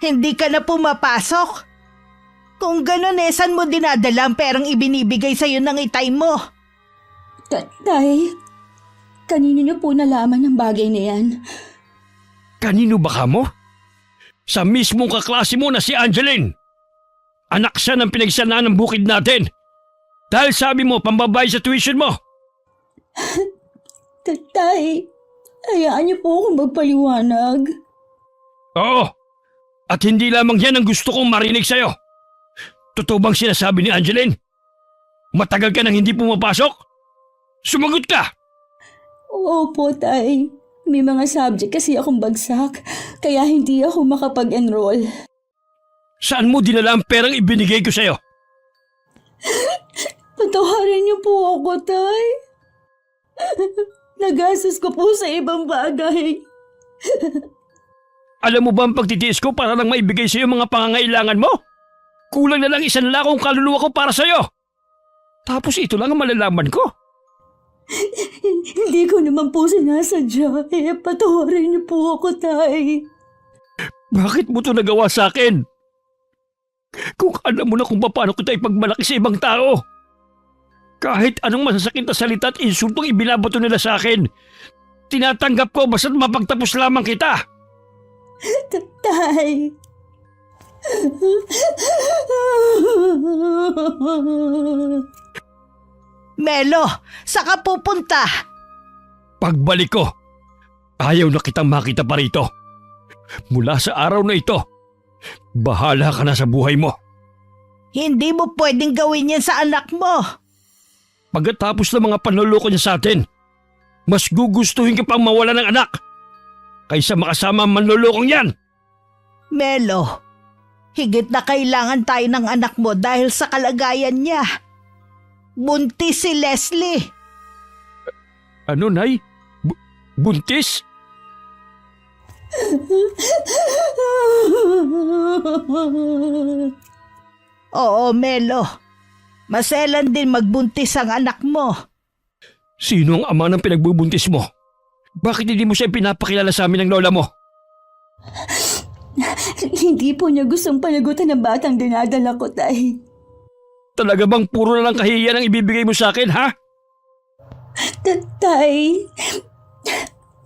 Hindi ka na pumapasok? Kung ganun saan mo dinadala ang perang ibinibigay sa'yo ng itay mo? Tay, kanino niyo po nalaman ang bagay na yan? Kanino ba ka mo? Sa mismong kaklase mo na si Angeline. Anak siya ng pinagsanaan ng bukid natin. Dahil sabi mo, pambabay sa tuition mo. Tay, hayaan niyo po akong magpaliwanag. Oo. At hindi lamang yan ang gusto kong marinig sa'yo. Totoo bang sinasabi ni Angeline? Matagal ka nang hindi pumapasok? Sumagot ka! Opo, Tay. May mga subject kasi akong bagsak, kaya hindi ako makapag-enroll. Saan mo dinala ang perang ibinigay ko sa'yo? Patawarin niyo po ako, Tay. Nagastos ko po sa ibang bagay. Alam mo ba ang pagtitiis ko para lang maibigay sa'yo mga pangangailangan mo? Kulang na lang isang lakong kaluluwa ko para sa'yo. Tapos ito lang ang malalaman ko. Hindi ko naman po sinasadya. Patawarin niyo po ako, Tay. Bakit mo ito nagawa sa akin? Kung alam mo na kung paano kita ipagmalaki sa ibang tao. Kahit anong masasakit na salita at insultong ibinabato nila sa akin, tinatanggap ko basta't mapagtapos lamang kita. Tay. Melo, saan ka pupunta? Pagbalik ko, ayaw na kitang makita pa rito. Mula sa araw na ito, bahala ka na sa buhay mo. Hindi mo pwedeng gawin yan sa anak mo. Pagkatapos ng mga panluloko niya sa atin, mas gugustuhin ka pang mawala ng anak kaysa makasama ang manlulokong yan. Melo, higit na kailangan tayo ng anak mo dahil sa kalagayan niya. Buntis si Leslie. Ano, Nay? Buntis? Oo, Melo. Maselan din magbuntis ang anak mo. Sino ang ama ng pinagbubuntis mo? Bakit hindi mo siya pinapakilala sa amin ng lola mo? Hindi po niya gustong panagutan ng batang dinadala ko, Tay. Talaga bang puro na lang kahihiyan ang ibibigay mo sa akin, ha? Tay,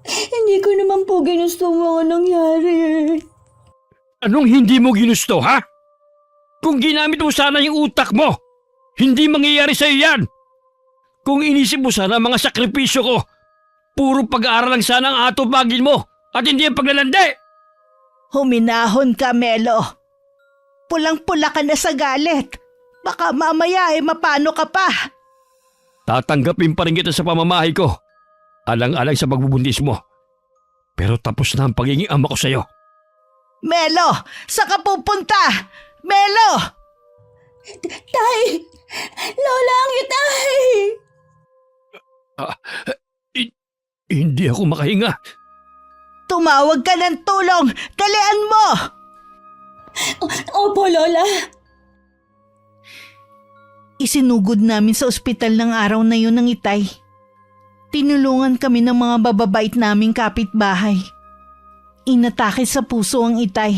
hindi ko naman po ginusto mga nangyari. Anong hindi mo ginusto, ha? Kung ginamit mo sana yung utak mo, hindi mangyayari sa'yo yan. Kung inisip mo sana ang mga sakripisyo ko, puro pag-aaral lang sana ang atupagin mo at hindi ang paglalandi. Huminahon ka, Melo. Pulang-pula ka na sa galit. Baka mamaya mapano ka pa. Tatanggapin pa rin kita sa pamamahay ko. Alang-alang sa pagbubuntis mo. Pero tapos na ang pagiging ama ko sa'yo. Melo, saan ka pupunta? Melo! Tay! Lola ang Tay! Hindi ako makahinga. Tumawag ka ng tulong! Dalian mo! Opo, Lola. Isinugod namin sa ospital ng araw na yun ng itay. Tinulungan kami ng mga bababait naming kapitbahay. Inatake sa puso ang itay.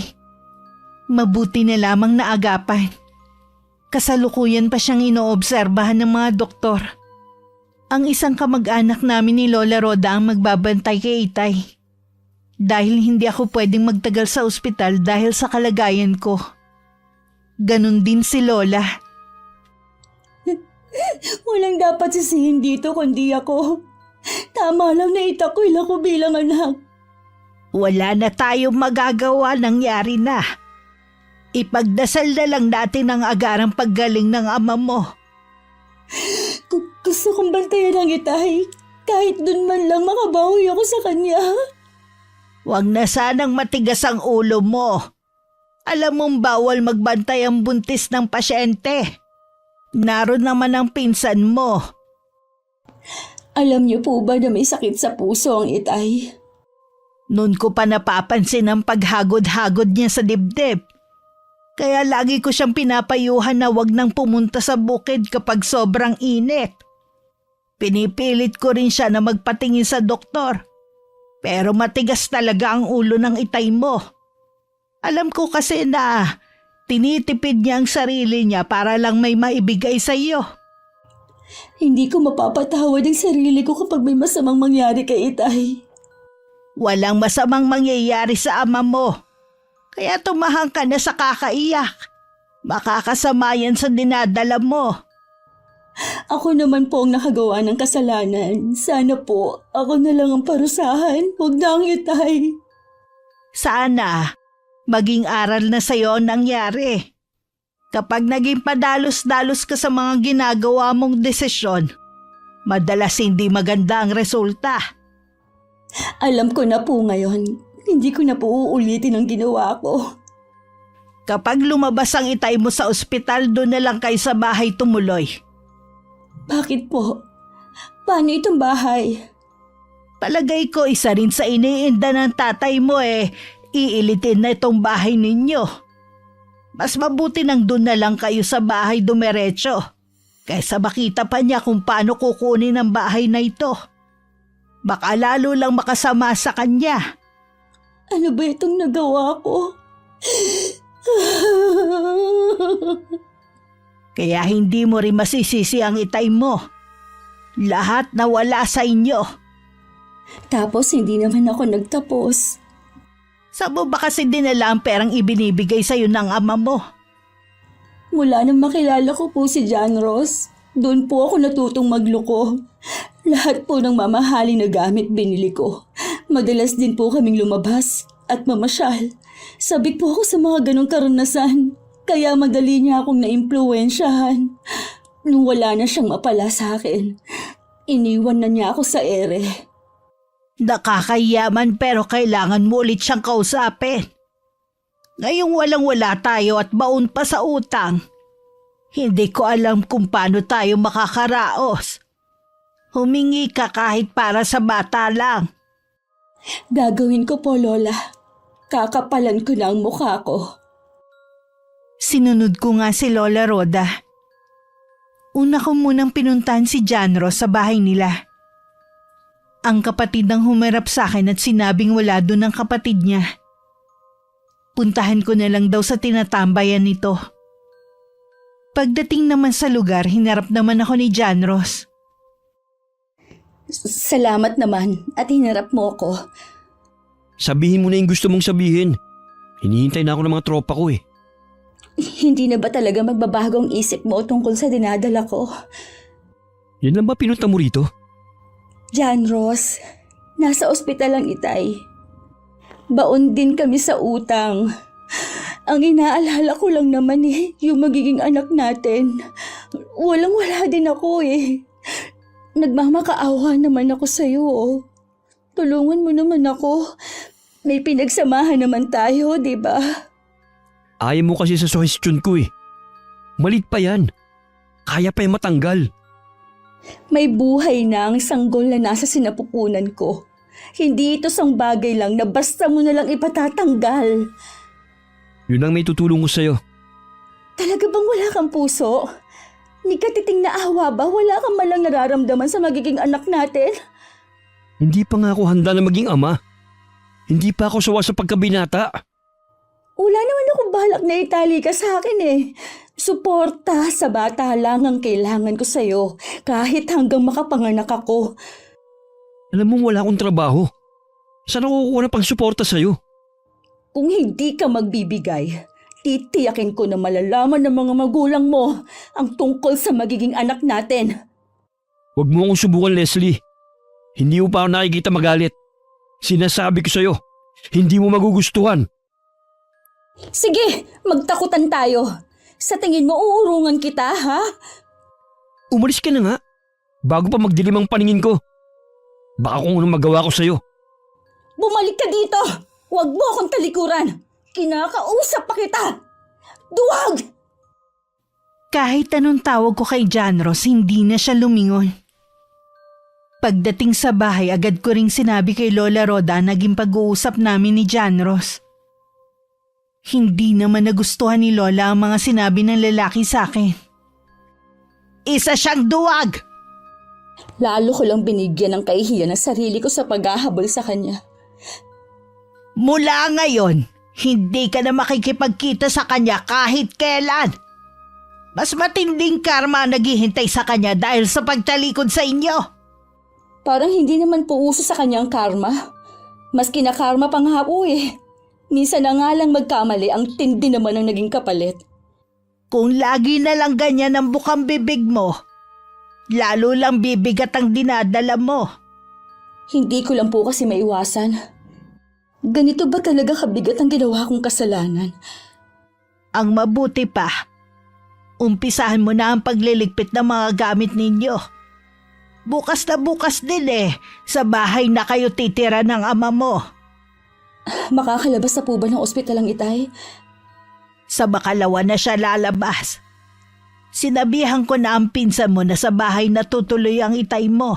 Mabuti na lamang naagapan. Kasalukuyan pa siyang inoobserbahan ng mga doktor. Ang isang kamag-anak namin ni Lola Roda ang magbabantay kay itay. Dahil hindi ako pwedeng magtagal sa ospital dahil sa kalagayan ko. Ganon din si Lola. Walang dapat sisihin dito kundi ako. Tama lang na itakwil ako bilang anak. Wala na tayong magagawa, nangyari na. Ipagdasal na lang natin ang agarang paggaling ng ama mo. Gusto kong bantayan ang Itay. Kahit dun man lang makabawi ako sa kanya. Huwag na sanang matigas ang ulo mo. Alam mong bawal magbantay ang buntis ng pasyente. Naroon naman ang pinsan mo. Alam niyo po ba na may sakit sa puso ang Itay? Noon ko pa napapansin ang paghagod-hagod niya sa dibdib. Kaya lagi ko siyang pinapayuhan na wag nang pumunta sa bukid kapag sobrang init. Pinipilit ko rin siya na magpatingin sa doktor. Pero matigas talaga ang ulo ng itay mo. Alam ko kasi na tinitipid niya ang sarili niya para lang may maibigay sa iyo. Hindi ko mapapatawad ang sarili ko kapag may masamang mangyari kay Itay. Walang masamang mangyayari sa ama mo. Kaya tumahang ka na sa kakaiyak. Makakasama yan sa dinadala mo. Ako naman po ang nakagawa ng kasalanan. Sana po, ako na lang ang parusahan. Huwag na ang Itay. Sana, maging aral na sa'yo ang nangyari. Kapag naging padalos-dalos ka sa mga ginagawa mong desisyon, madalas hindi maganda ang resulta. Alam ko na po ngayon. Hindi ko na po uulitin ang ginawa ko. Kapag lumabas ang itay mo sa ospital, doon na lang kayo sa bahay tumuloy. Bakit po? Paano itong bahay? Palagay ko isa rin sa iniinda ng tatay mo iilitin na itong bahay ninyo. Mas mabuti nang doon na lang kayo sa bahay dumiretso kaysa makita pa niya kung paano kukunin ang bahay na ito. Baka lalo lang makasama sa kanya. Ano ba itong nagawa ko? Kaya hindi mo rin masisisi ang itay mo. Lahat nawala sa inyo. Tapos hindi naman ako nagtapos. Saan mo ba kasi dinala ang perang ibinibigay sa'yo ng ama mo? Mula nang makilala ko po si John Ross, doon po ako natutong magluko. Lahat po ng mamahaling na gamit binili ko. Madalas din po kaming lumabas at mamasyal. Sabik po ako sa mga ganong karanasan. Kaya madali niya akong naimpluwensyahan. Nung wala na siyang mapala sa akin, iniwan na niya ako sa ere. Nakakayaman pero kailangan mo ulit siyang kausapin. Ngayong walang-wala tayo at baon pa sa utang, hindi ko alam kung paano tayo makakaraos. Humingi ka kahit para sa bata lang. Gagawin ko po, Lola. Kakapalan ko na ang mukha ko. Sinunod ko nga si Lola Roda. Una ko munang pinuntahan si John Ross sa bahay nila. Ang kapatid ang humarap sa akin at sinabing wala doon ang kapatid niya. Puntahan ko na lang daw sa tinatambayan nito. Pagdating naman sa lugar, hinarap naman ako ni John Ross. Salamat naman at hinarap mo ako. Sabihin mo na yung gusto mong sabihin. Hinihintay na ako ng mga tropa ko Hindi na ba talaga magbabago ang isip mo tungkol sa dinadala ko? Yan lang ba pinunta mo rito? John Ross, nasa ospital ang Itay. Baon din kami sa utang. Ang inaalala ko lang naman yung magiging anak natin. Walang-wala din ako Nagmamakaawa naman ako sa'yo Tulungan mo naman ako. May pinagsamahan naman tayo, di ba? Ayaw mo kasi sa suhestyon ko Malit pa yan. Kaya pa yung matanggal. May buhay na ang sanggol na nasa sinapupunan ko. Hindi ito sang bagay lang na basta mo na lang ipatatanggal. Yun ang may tutulong ko sa'yo. Talaga bang wala kang puso? Ni katiting na awa ba? Wala kang malang nararamdaman sa magiging anak natin? Hindi pa nga ako handa na maging ama. Hindi pa ako sawa sa pagkabinata. Wala naman akong balak na itali ka sa akin Suporta sa bata lang ang kailangan ko sa'yo kahit hanggang makapanganak ako. Alam mo wala akong trabaho. Saan ako kukuha ng pang-suporta sa'yo? Kung hindi ka magbibigay, titiyakin ko na malalaman ng mga magulang mo ang tungkol sa magiging anak natin. Huwag mo akong subukan, Leslie. Hindi mo pa ako nakikita magalit. Sinasabi ko sa'yo, hindi mo magugustuhan. Sige, magtakutan tayo. Sa tingin mo uurungan kita, ha? Umalis ka na nga. Bago pa magdilim ang paningin ko. Baka kung anong magawa ko sa'yo. Bumalik ka dito! Huwag mo akong talikuran! Kinakausap pa kita! Duwag! Kahit anong tawag ko kay John Ross, hindi na siya lumingon. Pagdating sa bahay, agad ko ring sinabi kay Lola Roda naging pag-uusap namin ni John Ross. Hindi naman nagustuhan ni Lola ang mga sinabi ng lalaki sa akin. Isa siyang duwag! Lalo ko lang binigyan ng kahihiyan ng sarili ko sa paghahabol sa kanya. Mula ngayon, hindi ka na makikipagkita sa kanya kahit kailan. Mas matinding karma ang naghihintay sa kanya dahil sa pagtalikod sa inyo. Parang hindi naman po uso sa kanyang karma. Mas kinakarma pa nga po eh. Minsan na nga lang magkamali, ang tindi naman ang naging kapalit. Kung lagi na lang ganyan ang bukang bibig mo, lalo lang bibigat ang dinadala mo. Hindi ko lang po kasi maiwasan. Ganito ba talaga kabigat ang ginawa kong kasalanan? Ang mabuti pa, umpisahan mo na ang pagliligpit ng mga gamit ninyo. Bukas na bukas din sa bahay na kayo titira ng ama mo. Makakalabas na po ba ng ospital ang itay? Sa Bakalawa na siya lalabas. Sinabihan ko na ang pinsan mo na sa bahay na tutuloy ang itay mo.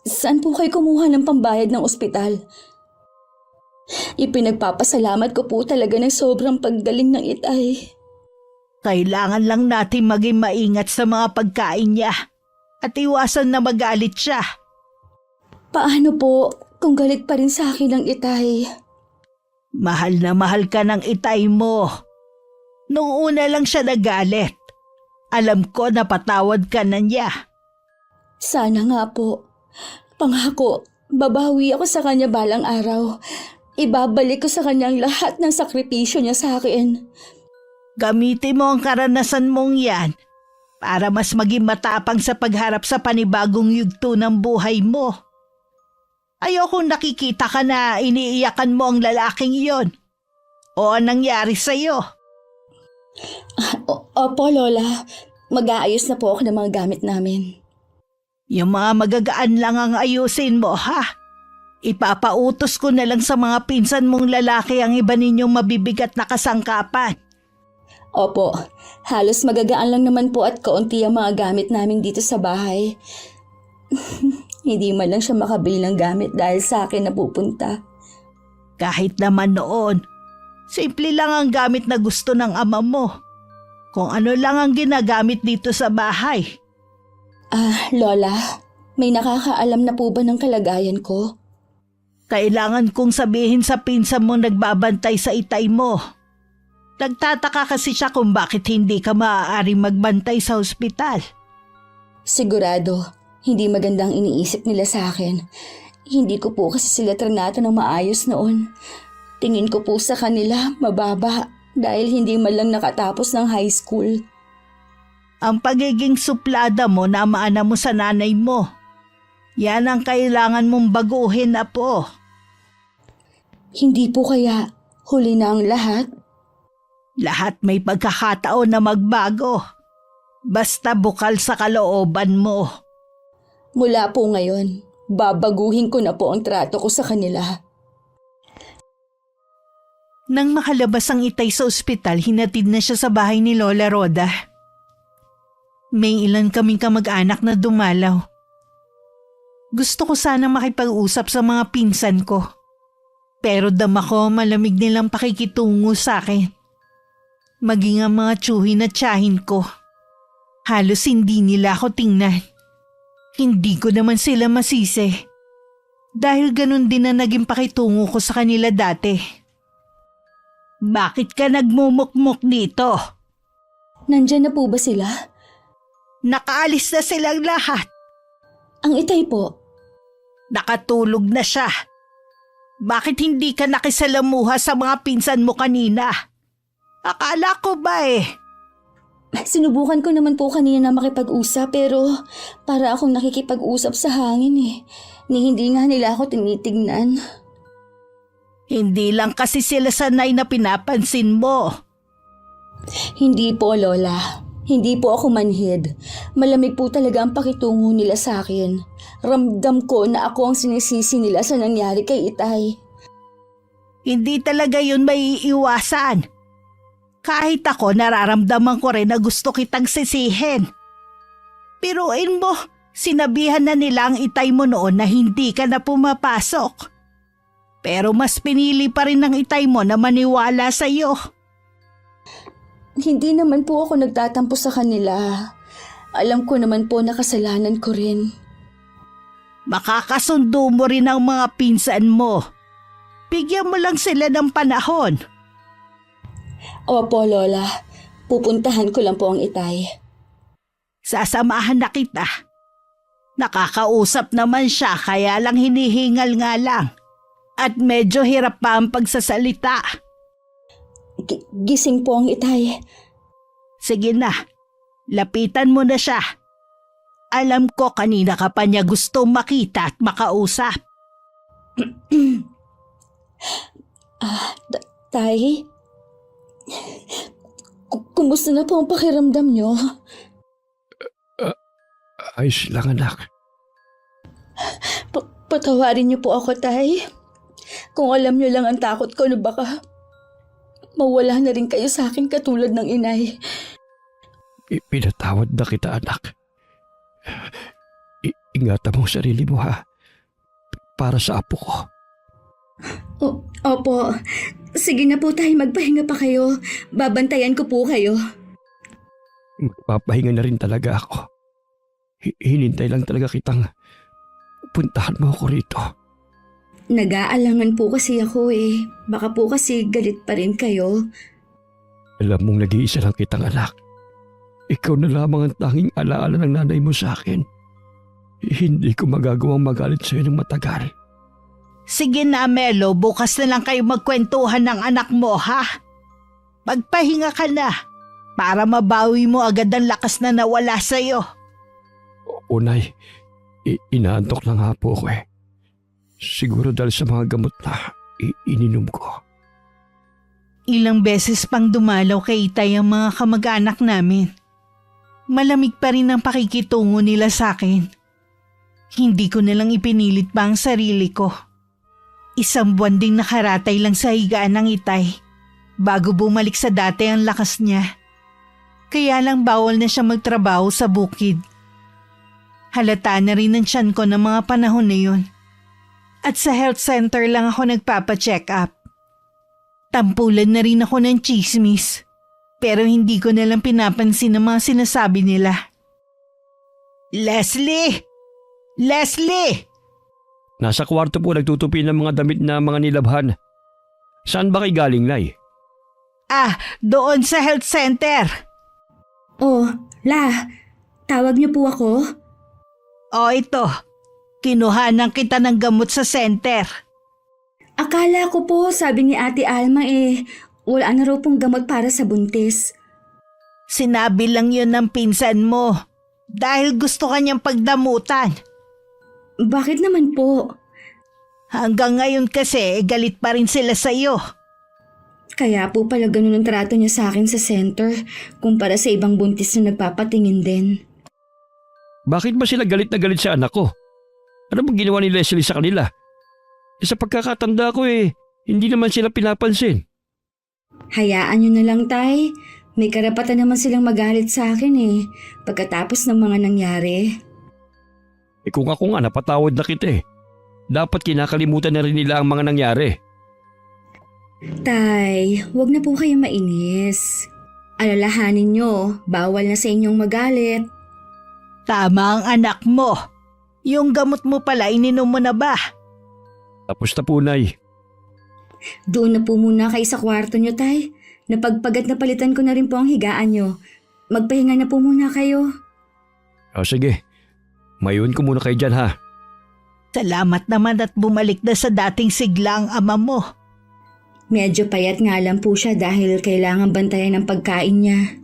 Saan po kayo kumuha ng pambayad ng ospital? Ipinagpapasalamat ko po talaga ng sobrang paggaling ng itay. Kailangan lang natin maging maingat sa mga pagkain niya at iwasan na magalit siya. Paano po kung galit pa rin sa akin ang itay? Mahal na mahal ka ng itay mo. Noong una lang siya nagalit. Alam ko na patawad ka na niya. Sana nga po. Pangako, babawi ako sa kanya balang araw. Ibabalik ko sa kanyang lahat ng sakripisyo niya sa akin. Gamitin mo ang karanasan mong yan para mas maging matapang sa pagharap sa panibagong yugto ng buhay mo. Ayokong nakikita ka na iniiyakan mo ang lalaking iyon. O anong nangyari sa'yo? Opo, Lola. Mag-aayos na po ako ng mga gamit namin. Yung mga magagaan lang ang ayusin mo, ha? Ipapautos ko na lang sa mga pinsan mong lalaki ang iba ninyong mabibigat na kasangkapan. Opo, halos magagaan lang naman po at kaunti ang mga gamit namin dito sa bahay. Hindi man lang siya makabili ng gamit dahil sa akin napupunta. Kahit naman noon, simple lang ang gamit na gusto ng ama mo. Kung ano lang ang ginagamit dito sa bahay. Lola, may nakakaalam na po ba ng kalagayan ko? Kailangan kong sabihin sa pinsan mo nagbabantay sa itay mo. Nagtataka kasi siya kung bakit hindi ka maaaring magbantay sa ospital. Sigurado, hindi magandang iniisip nila sa akin. Hindi ko po kasi sila trinato ng maayos noon. Tingin ko po sa kanila mababa dahil hindi man lang nakatapos ng high school. Ang pagiging suplada mo na maana mo sa nanay mo. Yan ang kailangan mong baguhin, apo. Hindi po kaya huli na ang lahat? Lahat may pagkakataon na magbago. Basta bukal sa kalooban mo. Mula po ngayon, babaguhin ko na po ang trato ko sa kanila. Nang makalabas ang itay sa ospital, hinatid na siya sa bahay ni Lola Roda. May ilan kaming kamag-anak na dumalaw. Gusto ko sana makipag-usap sa mga pinsan ko. Pero dama ko malamig nilang pakikitungo sa akin. Maging ang mga tsuhin at tiyahin ko. Halos hindi nila ako tingnan. Hindi ko naman sila masisi. Dahil ganun din na naging pakitungo ko sa kanila dati. Bakit ka nagmumukmuk dito? Nandyan na po ba sila? Nakaalis na silang lahat. Ang itay po. Nakatulog na siya. Bakit hindi ka nakisalamuha sa mga pinsan mo kanina? Akala ko ba Sinubukan ko naman po kanina na makipag-usap pero para akong nakikipag-usap sa hangin Ni hindi nga nila ako tinitignan. Hindi lang kasi sila sanay na pinapansin mo. Hindi po, Lola. Hindi po ako manhid. Malamig po talaga ang pakitungo nila sa akin. Ramdam ko na ako ang sinisisi nila sa nangyari kay Itay. Hindi talaga yun maiiwasan. Kahit ako nararamdaman ko rin na gusto kitang sisihin. Piruin mo, Sinabihan na nila ang itay mo noon na hindi ka na pumapasok. Pero mas pinili pa rin ng itay mo na maniwala sa iyo. Hindi naman po ako nagtatampo sa kanila. Alam ko naman po na kasalanan ko rin. Makakasundo mo rin ang mga pinsan mo. Bigyan mo lang sila ng panahon. Opo, Lola. Pupuntahan ko lang po ang itay. Sasamahan na kita. Nakakausap naman siya kaya lang hinihingal nga lang. At medyo hirap pa ang pagsasalita. Gising po ang itay. Sige na, lapitan mo na siya. Alam ko kanina ka pa niya gusto makita at makausap. Tay? Kumusta na po ang pakiramdam niyo? Ayos lang anak. Patawarin niyo po ako, Tay. Kung alam niyo lang ang takot ko na baka mawala na rin kayo sa akin katulad ng inay. Pinatawad na kita anak. Ingatan mo ang sarili mo ha. Para sa apo ko. Opo. Sige na po, Tay. Magpahinga pa kayo. Babantayan ko po kayo. Magpapahinga na rin talaga ako. Hinintay lang talaga kitang puntahan mo ako rito. Nag-aalangan po kasi ako eh. Baka po kasi galit pa rin kayo. Alam mong nag-iisa lang kitang anak. Ikaw na lamang ang tanging alaala ng nanay mo sa akin. Hindi ko magagawang magalit sa'yo ng matagal. Sige na, Melo, bukas na lang kayo magkwentuhan ng anak mo, ha? Magpahinga ka na para mabawi mo agad ang lakas na nawala sa'yo. Unay, inaantok lang nga po ako eh. Siguro dahil sa mga gamot na ininom ko. Ilang beses pang dumalaw kay Itay ang mga kamag-anak namin. Malamig pa rin ang pakikitungo nila sa akin. Hindi ko nalang ipinilit pa ang sarili ko. Isang buwan ding nakaratay lang sa higaan ng Itay bago bumalik sa dati ang lakas niya. Kaya lang bawal na siya magtrabaho sa bukid. Halata na rin ang tiyan ko ng mga panahon na yun. At sa health center lang ako nagpapacheck up. Tampulan na rin ako ng chismis. Pero hindi ko nalang pinapansin ang mga sinasabi nila. Leslie! Leslie! Nasa kwarto po nagtutupi ng mga damit na mga nilabhan. Saan ba kayo galing, Nay? Doon sa health center. Oh, La, tawag niyo po ako? Ito. Kinuhanan kita ng gamot sa center. Akala ko po, sabi ni Ate Alma wala na raw pong gamot para sa buntis. Sinabi lang yun ng pinsan mo dahil gusto kanyang pagdamutan. Bakit naman po? Hanggang ngayon kasi galit pa rin sila sa iyo. Kaya po pala ganun ang trato niya sa akin sa center kumpara sa ibang buntis na nagpapatingin din. Bakit ba sila galit na galit sa anak ko? Ano bang ginawa ni Leslie sa kanila? Sa pagkakatanda ko hindi naman sila pinapansin. Hayaan niyo na lang, Tay. May karapatan naman silang magalit sa akin pagkatapos ng mga nangyari. Kung ako nga napatawad na kita dapat kinakalimutan na rin nila ang mga nangyari. Tay, wag na po kayo mainis. Alalahanin niyo, bawal na sa inyong magalit. Tama ang anak mo. Yung gamot mo pala ininom mo na ba? Tapos na po, Nay. Doon na po muna kayo sa kwarto niyo, Tay. Napagpagat na palitan ko na rin po ang higaan niyo. Magpahinga na po muna kayo. Sige. Mayun ko muna kayo dyan ha. Salamat naman at bumalik na sa dating sigla ang ama mo. Medyo payat nga lang po siya dahil kailangan bantayan ang pagkain niya.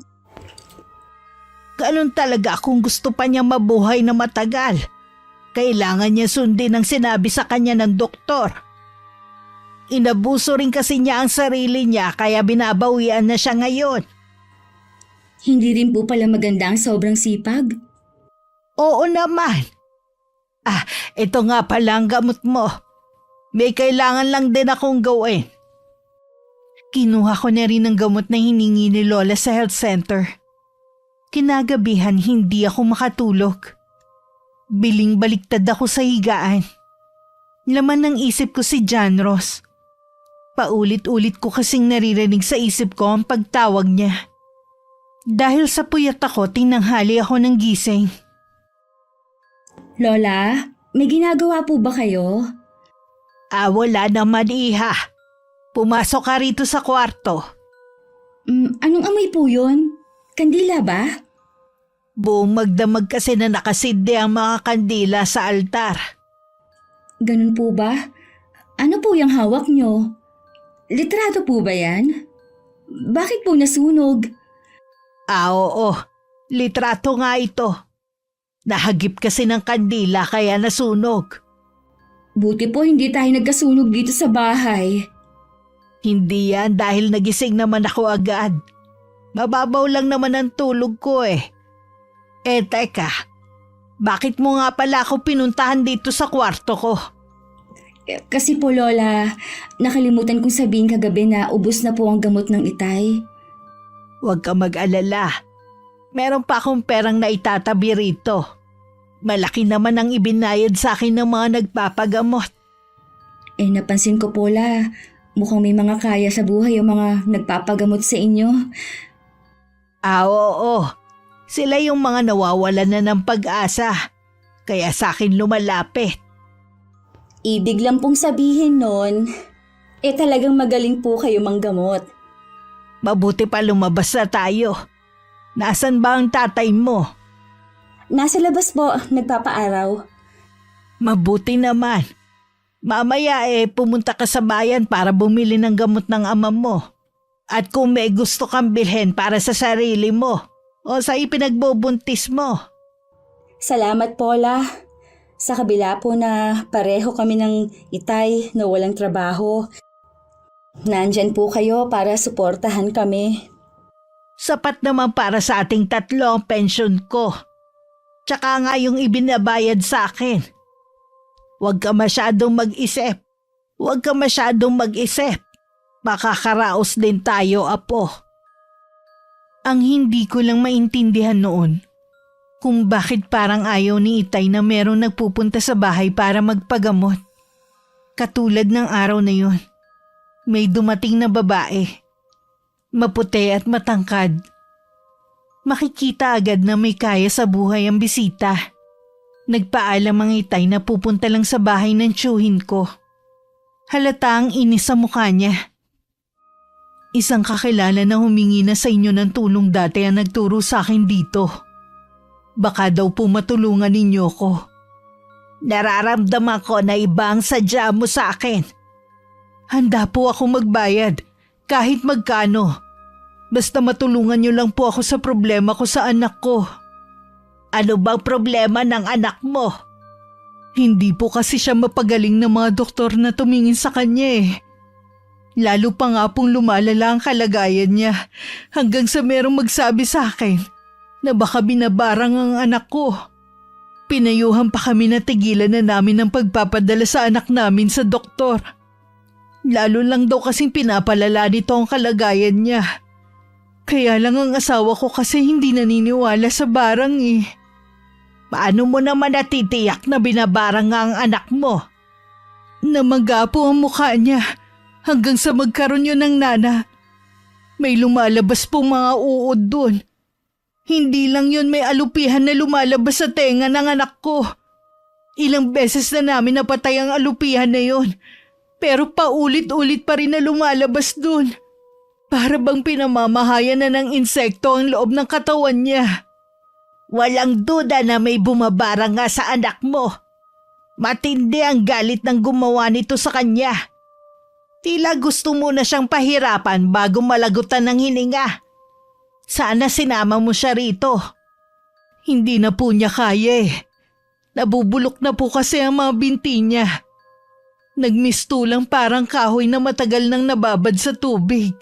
Ganun talaga kung gusto pa niya mabuhay na matagal. Kailangan niya sundin ang sinabi sa kanya ng doktor. Inabuso rin kasi niya ang sarili niya kaya binabawian na siya ngayon. Hindi rin po pala maganda ang sobrang sipag. Oo naman. Ito nga pala ang gamot mo. May kailangan lang din akong gawin. Kinuha ko na rin ang gamot na hiningi ni Lola sa health center. Kinagabihan hindi ako makatulog. Biling baliktad ako sa higaan. Laman ng isip ko si John Ross. Paulit-ulit ko kasing naririnig sa isip ko ang pagtawag niya. Dahil sa puyat ako, tinanghali ako ng gising. Lola, may ginagawa po ba kayo? Wala naman, iha. Pumasok ka rito sa kwarto. Anong amoy po yun? Kandila ba? Buong magdamag kasi na nakasindi ang mga kandila sa altar. Ganun po ba? Ano po yung hawak nyo? Litrato po ba yan? Bakit po nasunog? Oo. Litrato nga ito. Nahagip kasi ng kandila kaya nasunog. Buti po hindi tayo nagkasunog dito sa bahay. Hindi yan dahil nagising naman ako agad. Mababaw lang naman ang tulog ko eh. Teka. Bakit mo nga pala ako pinuntahan dito sa kwarto ko? Kasi po Lola, nakalimutan kong sabihin kagabi na ubos na po ang gamot ng itay. Huwag ka mag-alala. Meron pa akong perang na itatabi rito. Malaki naman ang ibinayad sa akin ng mga nagpapagamot. Napansin ko po mukhang may mga kaya sa buhay yung mga nagpapagamot sa inyo. Oo. Sila yung mga nawawalan na ng pag-asa. Kaya sa akin lumalapit. Ibig lang pong sabihin nun, talagang magaling po kayo manggamot. Mabuti pa lumabas na tayo. Nasaan ba ang tatay mo? Nasa labas po, nagpapaaraw. Mabuti naman. Mamaya pumunta ka sa bayan para bumili ng gamot ng ama mo. At kung may gusto kang bilhin para sa sarili mo o sa ipinagbubuntis mo. Salamat po Sa kabila po na pareho kami ng itay na walang trabaho, nandyan po kayo para suportahan kami. Sapat naman para sa ating tatlo ang pensyon ko. Tsaka nga yung ibinabayad sa akin. Huwag ka masyadong mag-isip. Makakaraos din tayo, apo. Ang hindi ko lang maintindihan noon, kung bakit parang ayaw ni Itay na merong nagpupunta sa bahay para magpagamot. Katulad ng araw na yun, may dumating na babae. Maputi at matangkad. Makikita agad na may kaya sa buhay ang bisita. Nagpaalam ang Itay na pupunta lang sa bahay ng tiyuhin ko. Halata ang inis sa mukha niya. Isang kakilala na humingi na sa inyo ng tulong dati ang nagturo sa akin dito. Baka daw po matulungan ninyo ko. Nararamdaman ko na iba ang sadya mo sa akin. Handa po ako magbayad, kahit magkano. Basta matulungan niyo lang po ako sa problema ko sa anak ko. Ano bang problema ng anak mo? Hindi po kasi siya mapagaling ng mga doktor na tumingin sa kanya eh. Lalo pa nga pong lumalala ang kalagayan niya hanggang sa merong magsabi sa akin na baka binabarang ang anak ko. Pinayuhan pa kami na tigilan na namin ang pagpapadala sa anak namin sa doktor. Lalo lang daw kasing pinapalala nito ang kalagayan niya. Kaya lang ang asawa ko kasi hindi naniniwala sa barang eh. Paano mo naman natitiyak na binabarang nga ang anak mo? Namaga po ang mukha niya hanggang sa magkaroon yun ng nana. May lumalabas pong mga uod doon. Hindi lang yun, may alupihan na lumalabas sa tenga ng anak ko. Ilang beses na namin napatay ang alupihan na yun. Pero paulit-ulit pa rin na lumalabas doon. Para bang pinamamahayan na ng insekto ang loob ng katawan niya. Walang duda na may bumabara nga sa anak mo. Matindi ang galit ng gumawa nito sa kanya. Tila gusto mo na siyang pahirapan bago malagutan ng hininga. Sana sinama mo siya rito. Hindi na po niya kaya eh. Nabubulok na po kasi ang mga binti niya. Nagmistulang parang kahoy na matagal nang nababad sa tubig.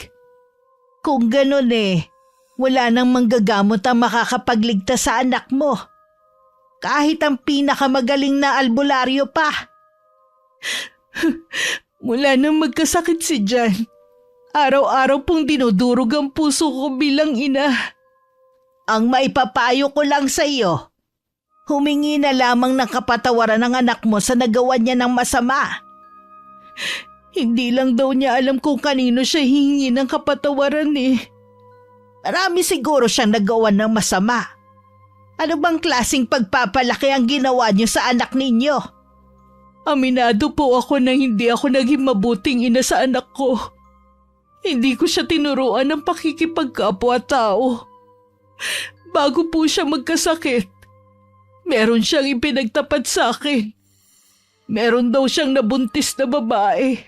Kung ganon wala nang manggagamot ang makakapagligtas sa anak mo. Kahit ang pinakamagaling na albularyo pa. Mula nang magkasakit si Jan, araw-araw pong dinudurog ang puso ko bilang ina. Ang maipapayo ko lang sa iyo, Humingi na lamang ng kapatawaran ng anak mo sa nagawa niya ng masama. Hindi lang daw niya alam kung kanino siya hihingi ng kapatawaran eh. Marami siguro siyang nagawa ng masama. Ano bang klaseng pagpapalaki ang ginawa niyo sa anak ninyo? Aminado po ako na hindi ako naging mabuting ina sa anak ko. Hindi ko siya tinuruan ng pakikipagkapwa-tao. Bago po siya magkasakit, meron siyang ipinagtapat sa akin. Meron daw siyang nabuntis na babae.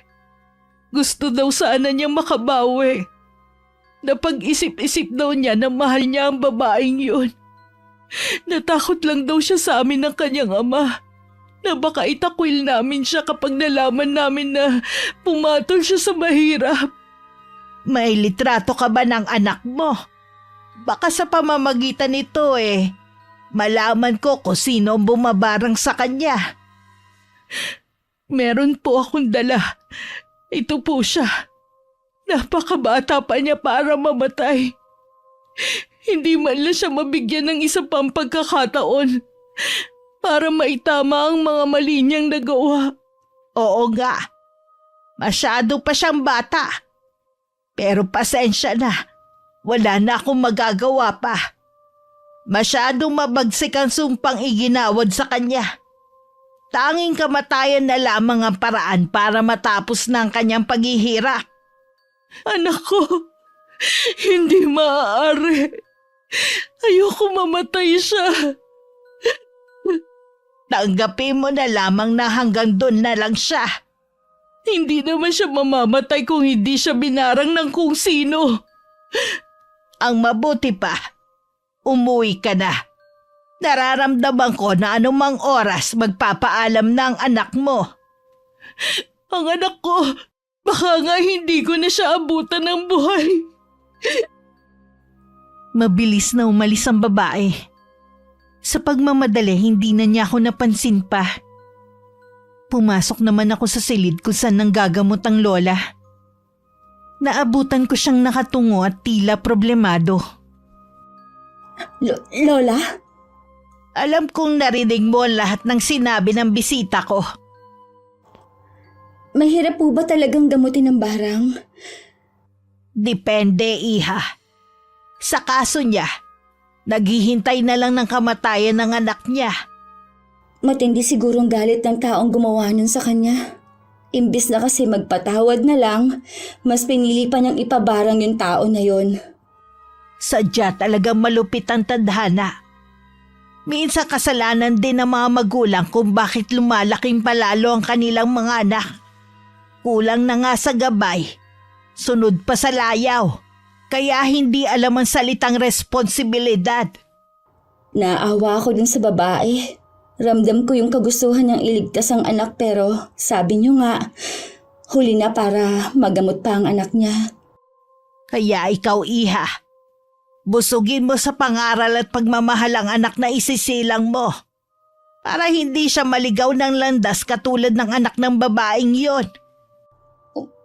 Gusto daw sana niyang makabawi. Napag-isip-isip daw niya na mahal niya ang babaeng yun. Natakot lang daw siya sa amin ng kanyang ama na baka itakwil namin siya kapag nalaman namin na pumatol siya sa mahirap. May litrato ka ba ng anak mo? Baka sa pamamagitan nito malaman ko kung sino ang bumabarang sa kanya. Meron po akong dala. Ito po siya. Napakabata pa niya para mamatay. Hindi man lang siya mabigyan ng isa pang pagkakataon para maitama ang mga mali niyang nagawa. Oo nga. Masyado pa siyang bata. Pero pasensya na. Wala na akong magagawa pa. Masyadong mabagsik ang sumpang iginawad sa kanya. Tanging kamatayan na lamang ang paraan para matapos na ang kanyang paghihirap. Anak ko, hindi maaari. Ayoko mamatay siya. Tanggapin mo na lamang na hanggang doon na lang siya. Hindi naman siya mamamatay kung hindi siya binarang ng kung sino. Ang mabuti pa, umuwi ka na. Nararamdaman ko na anumang oras magpapaalam na ang anak mo. Ang anak ko, baka nga hindi ko na siya abutan ng buhay. Mabilis na umalis ang babae. Sa pagmamadali, hindi na niya ako napansin pa. Pumasok naman ako sa silid kung saan nanggagamot ang lola. Naabutan ko siyang nakatungo at tila problemado. Lola? Alam kong narinig mo ang lahat ng sinabi ng bisita ko. Mahirap po ba talagang gamutin ng barang? Depende, iha. Sa kaso niya, naghihintay na lang ng kamatayan ng anak niya. Matindi siguro ang galit ng taong gumawa nun sa kanya. Imbis na kasi magpatawad na lang, mas pinili pa niyang ipabarang yung tao na yon. Sadya talagang malupit ang tadhana. Minsan kasalanan din ng mga magulang kung bakit lumalaking palalo ang kanilang mga anak. Kulang na nga sa gabay, sunod pa sa layaw, kaya hindi alam ang salitang responsibilidad. Naawa ako dun sa babae. Ramdam ko yung kagustuhan niyang iligtas ang anak pero sabi niyo nga, huli na para magamot pa ang anak niya. Kaya ikaw, iha, busugin mo sa pangaral at pagmamahal ang anak na isisilang mo para hindi siya maligaw ng landas katulad ng anak ng babaeng yon.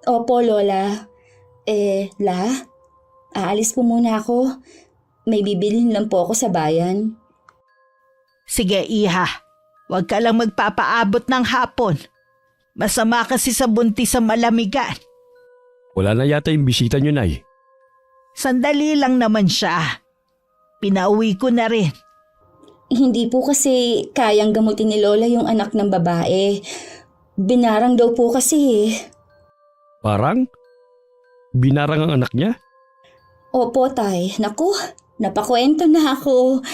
Opo, Lola. Aalis po muna ako. May bibilhin lang po ako sa bayan. Sige, iha. Huwag ka lang magpapaabot ng hapon. Masama kasi sa buntis sa malamigan. Wala na yata yung bisita nyo, Nay. Sandali lang naman siya. Pinauwi ko na rin. Hindi po kasi kayang gamutin ni Lola yung anak ng babae. Binarang daw po kasi. Parang? Binarang ang anak niya? Opo, Tay. Naku, napakwento na ako.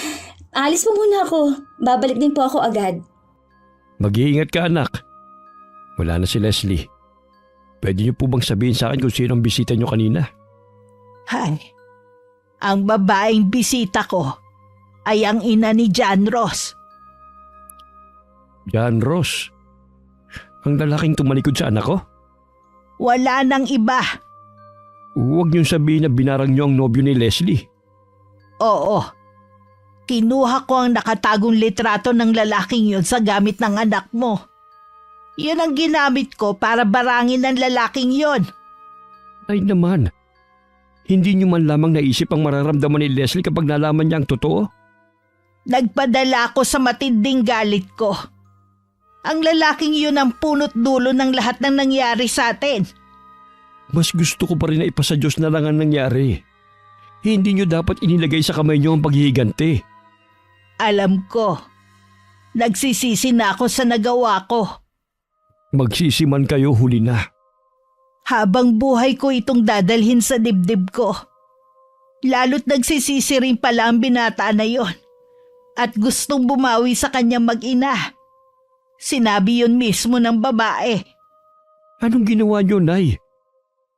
Alis po muna ako. Babalik din po ako agad. Mag-iingat ka, anak. Wala na si Leslie. Pwede niyo po bang sabihin sa akin kung sino ang bisita niyo kanina? Hay, ang babaeng bisita ko ay ang ina ni John Ross. John Ross? Ang lalaking tumalikod sa anak ko? Wala nang iba. Huwag niyong sabihin na binarang niyo ang nobyo ni Leslie. Oo. Kinuha ko ang nakatagong litrato ng lalaking yun sa gamit ng anak mo. Yun ang ginamit ko para barangin ng lalaking yon. Ay naman, hindi niyo man lamang naisip ang mararamdaman ni Leslie kapag nalaman niya ang totoo? Nagpadala ako sa matinding galit ko. Ang lalaking yun ang punot dulo ng lahat ng nangyari sa atin. Mas gusto ko pa rin na ipasa Diyos na lang ang nangyari. Hindi nyo dapat inilagay sa kamay nyo ang paghihiganti. Alam ko. Nagsisisi na ako sa nagawa ko. Magsisiman kayo, huli na. Habang buhay ko itong dadalhin sa dibdib ko. Lalo't nagsisisi rin pala ang binata na yon. At gustong bumawi sa kanyang mag-ina. Sinabi yun mismo ng babae. Anong ginawa nyo, Nay?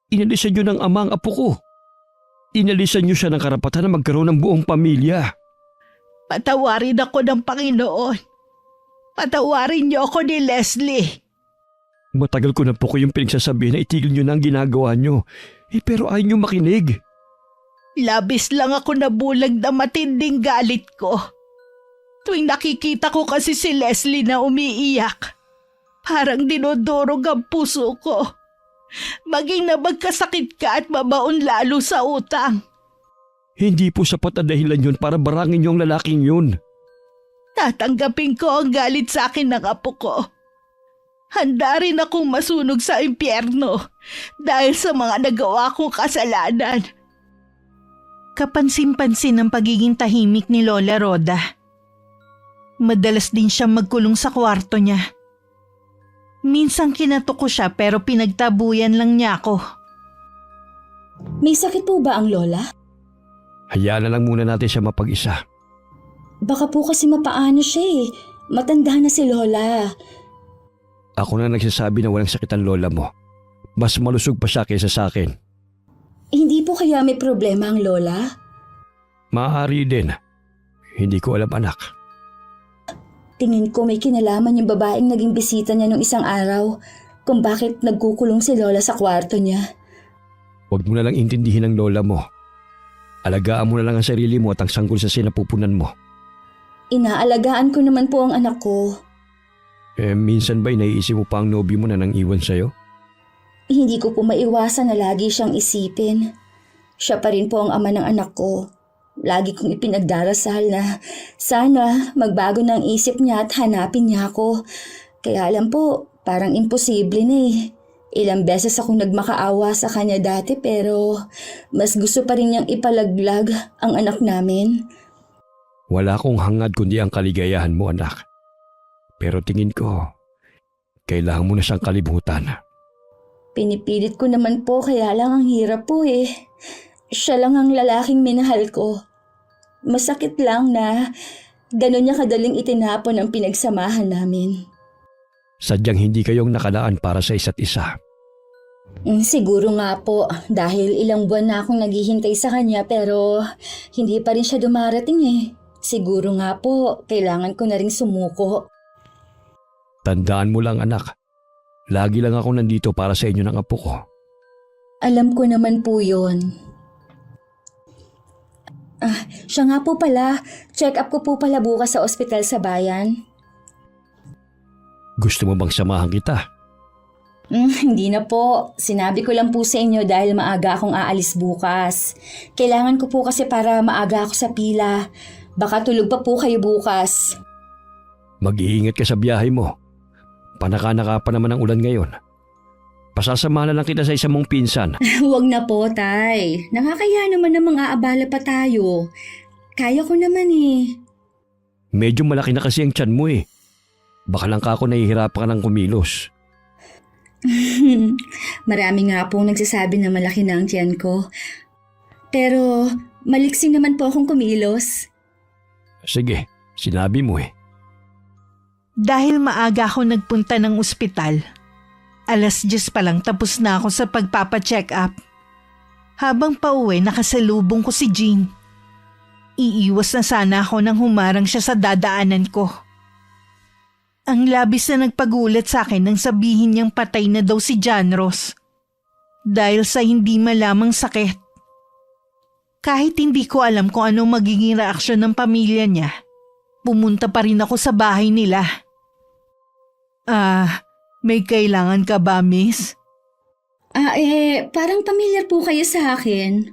Inalisan nyo ng ama ang apo ko. Inalisan nyo siya ng karapatan na magkaroon ng buong pamilya. Patawarin ako ng Panginoon. Patawarin niyo ako ni Leslie. Matagal ko na po kayong pinagsasabihin na itigil nyo na ang ginagawa nyo. Pero ayaw nyo makinig. Labis lang ako nabulag na matinding galit ko. Tuwing nakikita ko kasi si Leslie na umiiyak, parang dinodorog ang puso ko. Maging na magkasakit ka at mabaon lalo sa utang. Hindi po sapat na dahilan yun para barangin yung lalaking yun. Tatanggapin ko ang galit sa akin ng apo ko. Handa rin akong masunog sa impyerno dahil sa mga nagawa kong kasalanan. Kapansin-pansin ang pagiging tahimik ni Lola Rhoda. Madalas din siyang magkulong sa kwarto niya. Minsan kinatok ko siya pero pinagtabuyan lang niya ako. May sakit po ba ang lola? Hayaan na lang muna natin siya mapag-isa. Baka po kasi mapaano siya eh. Matanda na si lola. Ako na nagsasabi na walang sakit ang lola mo. Mas malusog pa siya kaysa sa akin. Hindi po kaya may problema ang lola? Maaari din. Hindi ko alam, anak. Tingin ko may kinalaman yung babaeng naging bisita niya nung isang araw kung bakit nagkukulong si lola sa kwarto niya. Huwag mo na lang intindihin ang lola mo. Alagaan mo na lang ang sarili mo at ang sanggol sa sinapupunan mo. Inaalagaan ko naman po ang anak ko. Minsan ba'y naiisip mo pa ang nobyo mo na nang iwan sa'yo? Hindi ko po maiwasan na lagi siyang isipin. Siya pa rin po ang ama ng anak ko. Lagi kong ipinagdarasal na sana magbago ng isip niya at hanapin niya ako. Kaya alam po, parang imposible na eh. Ilang beses akong nagmakaawa sa kanya dati pero mas gusto pa rin niyang ipalaglag ang anak namin. Wala akong hangad kundi ang kaligayahan mo, anak. Pero tingin ko, kailangan mo na siyang kalibutan. Pinipilit ko naman po kaya lang ang hirap po eh. Siya lang ang lalaking minahal ko. Masakit lang na gano'n niya kadaling itinapon ang pinagsamahan namin. Sadyang hindi kayong nakalaan para sa isa't isa. Siguro nga po dahil ilang buwan na akong naghihintay sa kanya pero hindi pa rin siya dumarating eh. Siguro nga po kailangan ko na ring sumuko. Tandaan mo lang, anak. Lagi lang ako nandito para sa inyo ng apo ko. Alam ko naman po yun. Siya nga po pala. Check up ko po pala bukas sa ospital sa bayan. Gusto mo bang samahan kita? Hindi na po. Sinabi ko lang po sa inyo dahil maaga akong aalis bukas. Kailangan ko po kasi para maaga ako sa pila. Baka tulog pa po kayo bukas. Mag-iingat ka sa biyahe mo. Panaka-naka pa naman ang ulan ngayon. Pasasamahan na lang kita sa isang mong pinsan. Huwag na po, Tay. Nakakaya naman na mga abala pa tayo. Kaya ko naman eh. Medyo malaki na kasi ang tiyan mo eh. Baka lang ka ako nahihirapan ka ng kumilos. Marami nga pong nagsasabi na malaki na ang tiyan ko. Pero maliksi naman po akong kumilos. Sige, sinabi mo eh. Dahil maaga ako nagpunta ng ospital, 10:00 pa lang tapos na ako sa pagpapacheck up. Habang pauwi, nakasalubong ko si Jean. Iiwas na sana ako nang humarang siya sa dadaanan ko. Ang labis na nagpagulat sa akin nang sabihin niyang patay na daw si John Ross. Dahil sa hindi malamang sakit. Kahit hindi ko alam kung anong magiging reaksyon ng pamilya niya, pumunta pa rin ako sa bahay nila. May kailangan ka ba, miss? Parang pamilyar po kayo sa akin.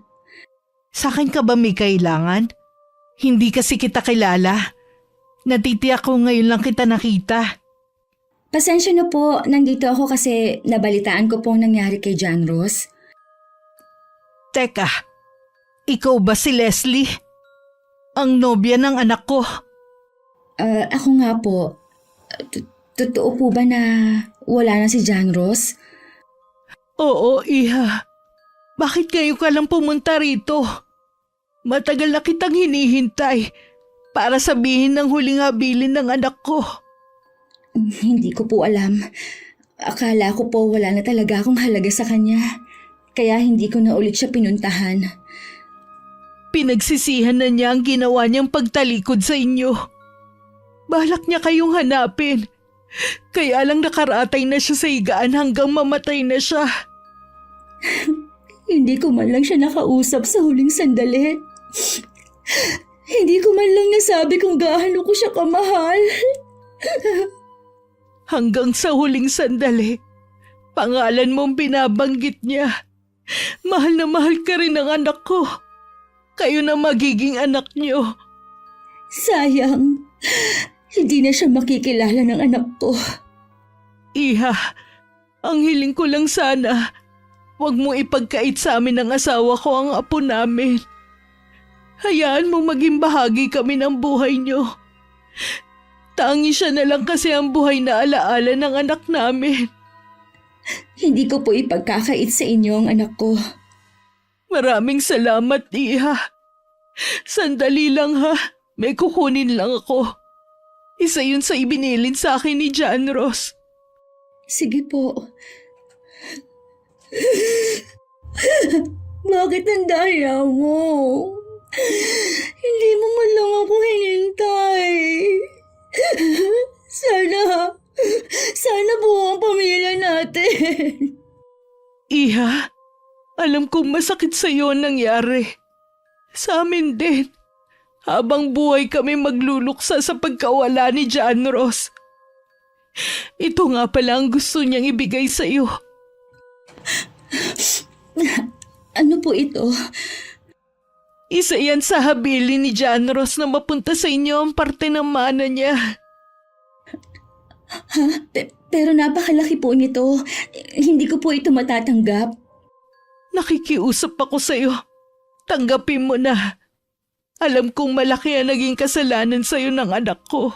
Sa akin ka ba may kailangan? Hindi kasi kita kilala. Natitiyak ko ngayon lang kita nakita. Pasensya na po, nandito ako kasi nabalitaan ko pong nangyari kay John Ross. Teka, ikaw ba si Leslie? Ang nobya ng anak ko. Ako nga po. Totoo po ba na wala na si John Ross? Oo, Iha. Bakit kayo ka lang pumunta rito? Matagal na kitang hinihintay para sabihin ng huling habilin ng anak ko. Hindi ko po alam. Akala ko po wala na talaga akong halaga sa kanya. Kaya hindi ko na ulit siya pinuntahan. Pinagsisihan na niya ang ginawa niyang pagtalikod sa inyo. Balak niya kayong hanapin. Kaya lang nakaratay na siya sa higaan hanggang mamatay na siya. Hindi ko man lang siya nakausap sa huling sandali. Hindi ko man lang nasabi kung gaano ko siya kamahal. Hanggang sa huling sandali, pangalan mong binabanggit niya. Mahal na mahal ka rin ng anak ko. Kayo na magiging anak niyo. Sayang, hindi na siya makikilala ng anak ko. Iha, ang hiling ko lang sana, huwag mo ipagkait sa amin ng asawa ko ang apo namin. Hayaan mo maging bahagi kami ng buhay niyo. Tangi siya na lang kasi ang buhay na alaala ng anak namin. Hindi ko po ipagkakait sa inyo ang anak ko. Maraming salamat, Iha. Sandali lang ha, may kukunin lang ako. Isa yun sa ibinilin sa akin ni John Ross. Sige po. Bakit ang daya mo? Hindi mo man lang ako hinintay. Sana buo ang pamilya natin. Iha, alam kong masakit sa iyo ang nangyari. Sa amin din. Habang buhay kami magluluksa sa pagkawala ni John Ross. Ito nga pala ang gusto niyang ibigay sa iyo. Ano po ito? Isa yan sa habili ni John Ross na mapunta sa inyo ang parte ng mana niya. Ha? Pero napakalaki po nito. Hindi ko po ito matatanggap. Nakikiusap ako sa iyo. Tanggapin mo na. Alam kong malaki ang naging kasalanan sa iyo ng anak ko.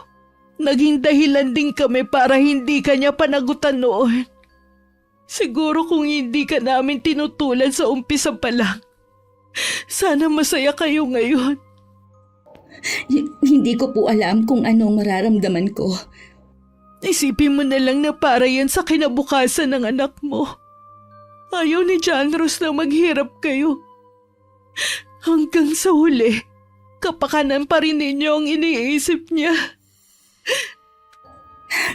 Naging dahilan din kami para hindi ka niya panagutan noon. Siguro kung hindi ka namin tinutulan sa umpisa pa lang, sana masaya kayo ngayon. Hindi ko po alam kung anong mararamdaman ko. Isipin mo na lang na para yan sa kinabukasan ng anak mo. Ayaw ni John Ross na maghirap kayo. Hanggang sa huli, kapakanan pa rin ninyo ang iniisip niya.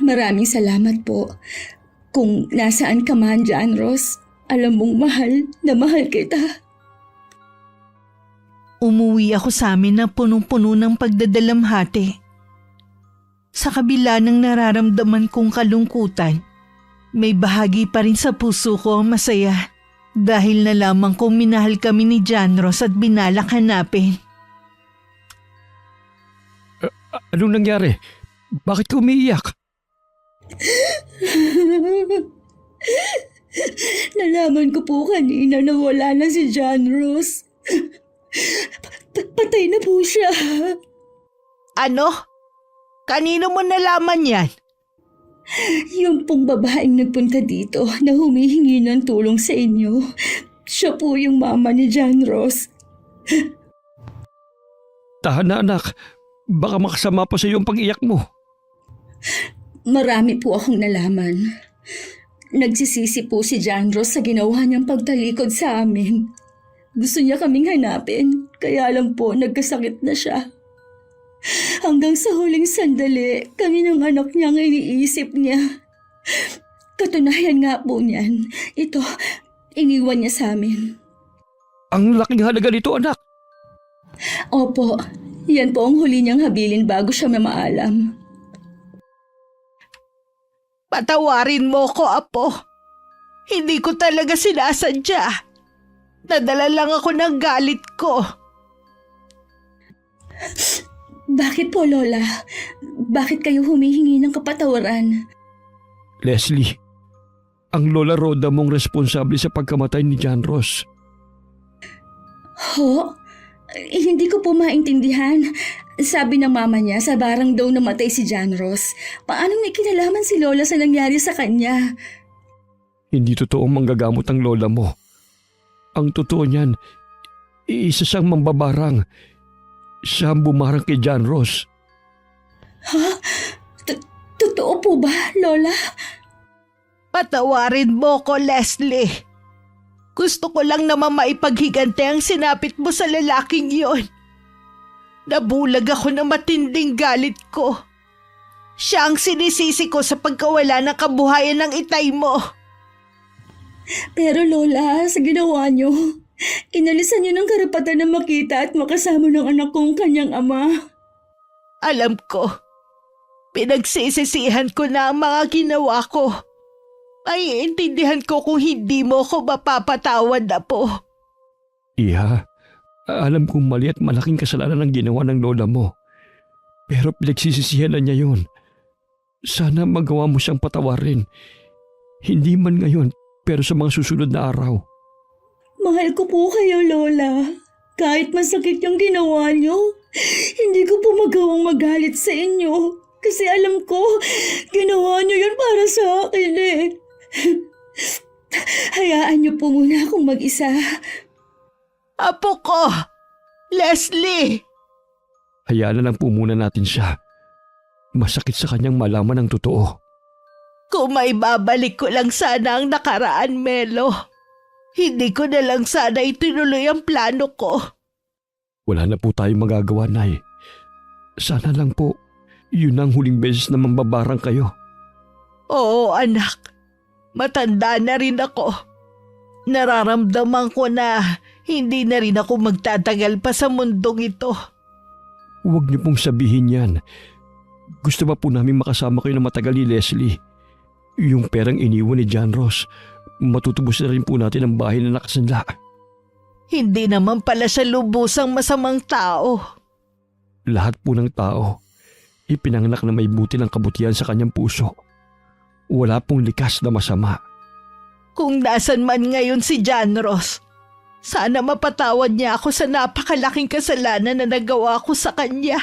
Maraming salamat po. Kung nasaan ka man, John Ross, alam mong mahal na mahal kita. Umuwi ako sa amin na punong-puno ng pagdadalamhati. Sa kabila ng nararamdaman kong kalungkutan, may bahagi pa rin sa puso ko ang masaya dahil nalaman kong minahal kami ni John Ross at binalak hanapin. Anong nangyari? Bakit ka umiiyak? Nalaman ko po kanina na wala na si John Ross. Patay na po siya. Ano? Kanino mo nalaman yan? Yung pong babaeng nagpunta dito na humihingi ng tulong sa inyo. Siya po yung mama ni John Ross. Tahan na anak, baka makasama pa sa iyo ang pag-iyak mo. Marami po akong nalaman. Nagsisisi po si John Ross sa ginawa niyang pagtalikod sa amin. Gusto niya kaming hanapin, kaya lang po nagkasakit na siya. Hanggang sa huling sandali, kami ng anak niya ang iniisip niya. Katunayan nga po niyan, ito, iniwan niya sa amin. Ang laking halaga nito anak. Opo, yan po ang huli niyang habilin bago siya mamaalam. Patawarin mo ko, Apo. Hindi ko talaga sinasadya. Nadala lang ako ng galit ko. Bakit po, Lola? Bakit kayo humihingi ng kapatawaran? Leslie, ang Lola Rhoda mong responsable sa pagkamatay ni John Ross. Ho? Hindi ko po maintindihan. Sabi ng mama niya, sa barang daw namatay si John Ross. Paano may kinalaman si Lola sa nangyari sa kanya? Hindi totoong manggagamot ang lola mo. Ang totoo niyan, isa siyang mambabarang. Siya ang bumarang kay John Ross. Ha? Totoo po ba, Lola? Patawarin mo ko, Leslie. Gusto ko lang naman maipaghigante ang sinapit mo sa lalaking yon. Nabulag ako ng matinding galit ko. Siya ang sinisisi ko sa pagkawala ng kabuhayan ng itay mo. Pero Lola, sa ginawa niyo, inalisan niyo ng karapatan na makita at makasama ng anak kong kanyang ama. Alam ko, pinagsisisihan ko na ang mga ginawa ko. Ay, intindihan ko kung hindi mo ko mapapatawad na po. Iha, alam kong mali at malaking kasalanan ang ginawa ng lola mo. Pero pinagsisisihan na niya yun. Sana magawa mo siyang patawarin. Hindi man ngayon, pero sa mga susunod na araw. Mahal ko po kayo, Lola. Kahit masakit yung ginawa niyo, hindi ko po magawang magalit sa inyo. Kasi alam ko, ginawa niyo yun para sa akin eh. Hayaan niyo po muna akong mag-isa. Apo ko! Leslie! Hayaan na lang po muna natin siya. Masakit sa kanyang malaman ang totoo. Kung may babalik ko lang sana ang nakaraan, Melo. Hindi ko na lang sana itinuloy ang plano ko. Wala na po tayong magagawa, Nay. Sana lang po, yun ang huling beses na mambabarang kayo. Oo, anak. Matanda na rin ako. Nararamdaman ko na hindi na rin ako magtatagal pa sa mundong ito. Huwag niyo pong sabihin yan. Gusto ba po namin makasama kayo na matagal ni Leslie? Yung perang iniwan ni John Ross, matutubos na rin po natin ang bahay na nakasanla. Hindi naman pala siya lubusang masamang tao. Lahat po ng tao, ipinanganak na may buti ng kabutihan sa kanyang puso. Wala pong likas na masama. Kung nasan man ngayon si John Ross, sana mapatawad niya ako sa napakalaking kasalanan na nagawa ko sa kanya.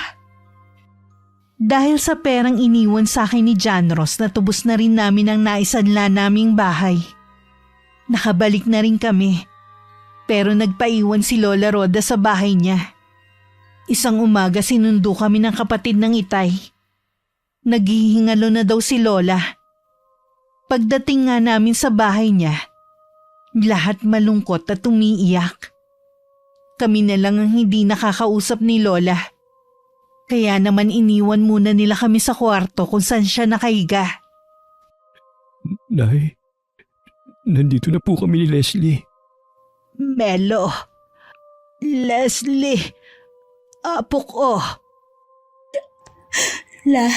Dahil sa perang iniwan sa akin ni John Ross, natubos na rin namin ang naisanla naming bahay. Nakabalik na rin kami, pero nagpaiwan si Lola Rhoda sa bahay niya. Isang umaga sinundo kami ng kapatid ng itay. Naghihingalo na daw si Lola. Pagdating nga namin sa bahay niya, lahat malungkot at umiiyak. Kami na lang ang hindi nakakausap ni Lola. Kaya naman iniwan muna nila kami sa kwarto kung saan siya nakahiga. Nay, nandito na po kami ni Leslie. Melo, Leslie, apo ko. La,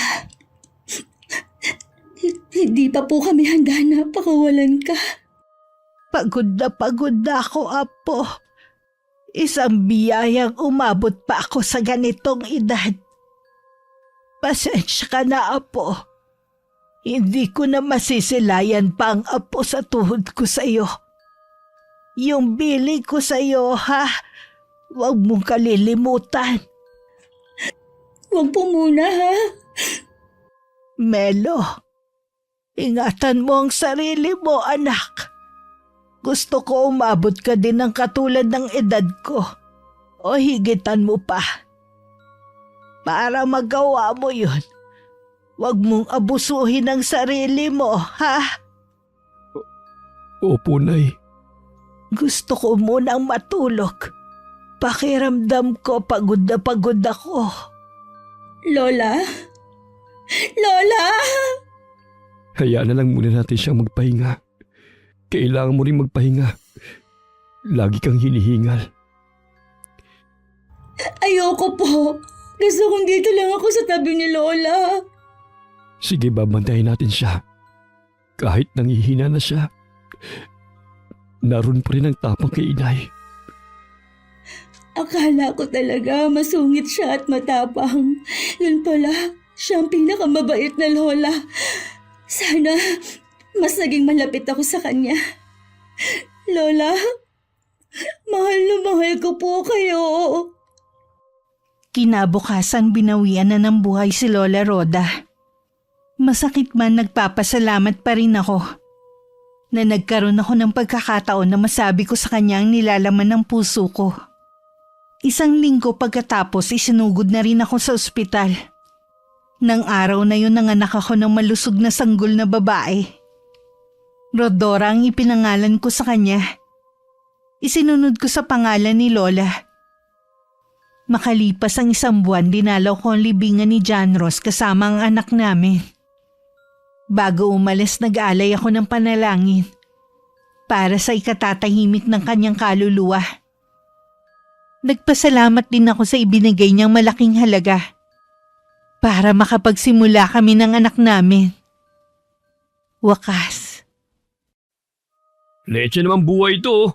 hindi pa po kami handa na pakawalan ka. Pagod na ako, apo. Isang biyayang umabot pa ako sa ganitong edad. Pasensya ka na, apo. Hindi ko na masisilayan pa ang apo sa tuhod ko sa iyo. Yung bilin ko sa iyo, ha? Huwag mong kalilimutan. Huwag po muna, ha? Melo, ingatan mo ang sarili mo, anak. Gusto ko umabot ka din ng katulad ng edad ko. O higitan mo pa. Para magawa mo yun, huwag mong abusuhin ang sarili mo, ha? Opo, Nay. Gusto ko munang matulog. Pakiramdam ko pagod na pagod ako. Lola? Lola! Hayaan na lang muna natin siyang magpahinga. Kailangan mo rin magpahinga. Lagi kang hinihingal. Ayoko po. Gusto kong dito lang ako sa tabi ni Lola. Sige, babantayin natin siya. Kahit nangihina na siya, naroon pa rin ang tapang kay inay. Akala ko talaga masungit siya at matapang. Yun pala, Siya ang pinakamabait na lola. Sana mas naging malapit ako sa kanya. Lola, mahal na mahal ko po kayo. Kinabukasan binawian na ng buhay si Lola Rhoda. Masakit man, nagpapasalamat pa rin ako na nagkaroon ako ng pagkakataon na masabi ko sa kanya ang nilalaman ng puso ko. Isang linggo pagkatapos isinugod na rin ako sa ospital. Nang araw na yun nanganak ako ng malusog na sanggol na babae. Rodora ang ipinangalan ko sa kanya. Isinunod ko sa pangalan ni Lola. Makalipas ang 1 buwan, dinalaw ko ang libingan ni John Ross kasama ang anak namin. Bago umalis, nag-alay ako ng panalangin para sa ikatatahimik ng kanyang kaluluwa. Nagpasalamat din ako sa ibinigay niyang malaking halaga para makapagsimula kami ng anak namin. Wakas. Leche naman buhay ito.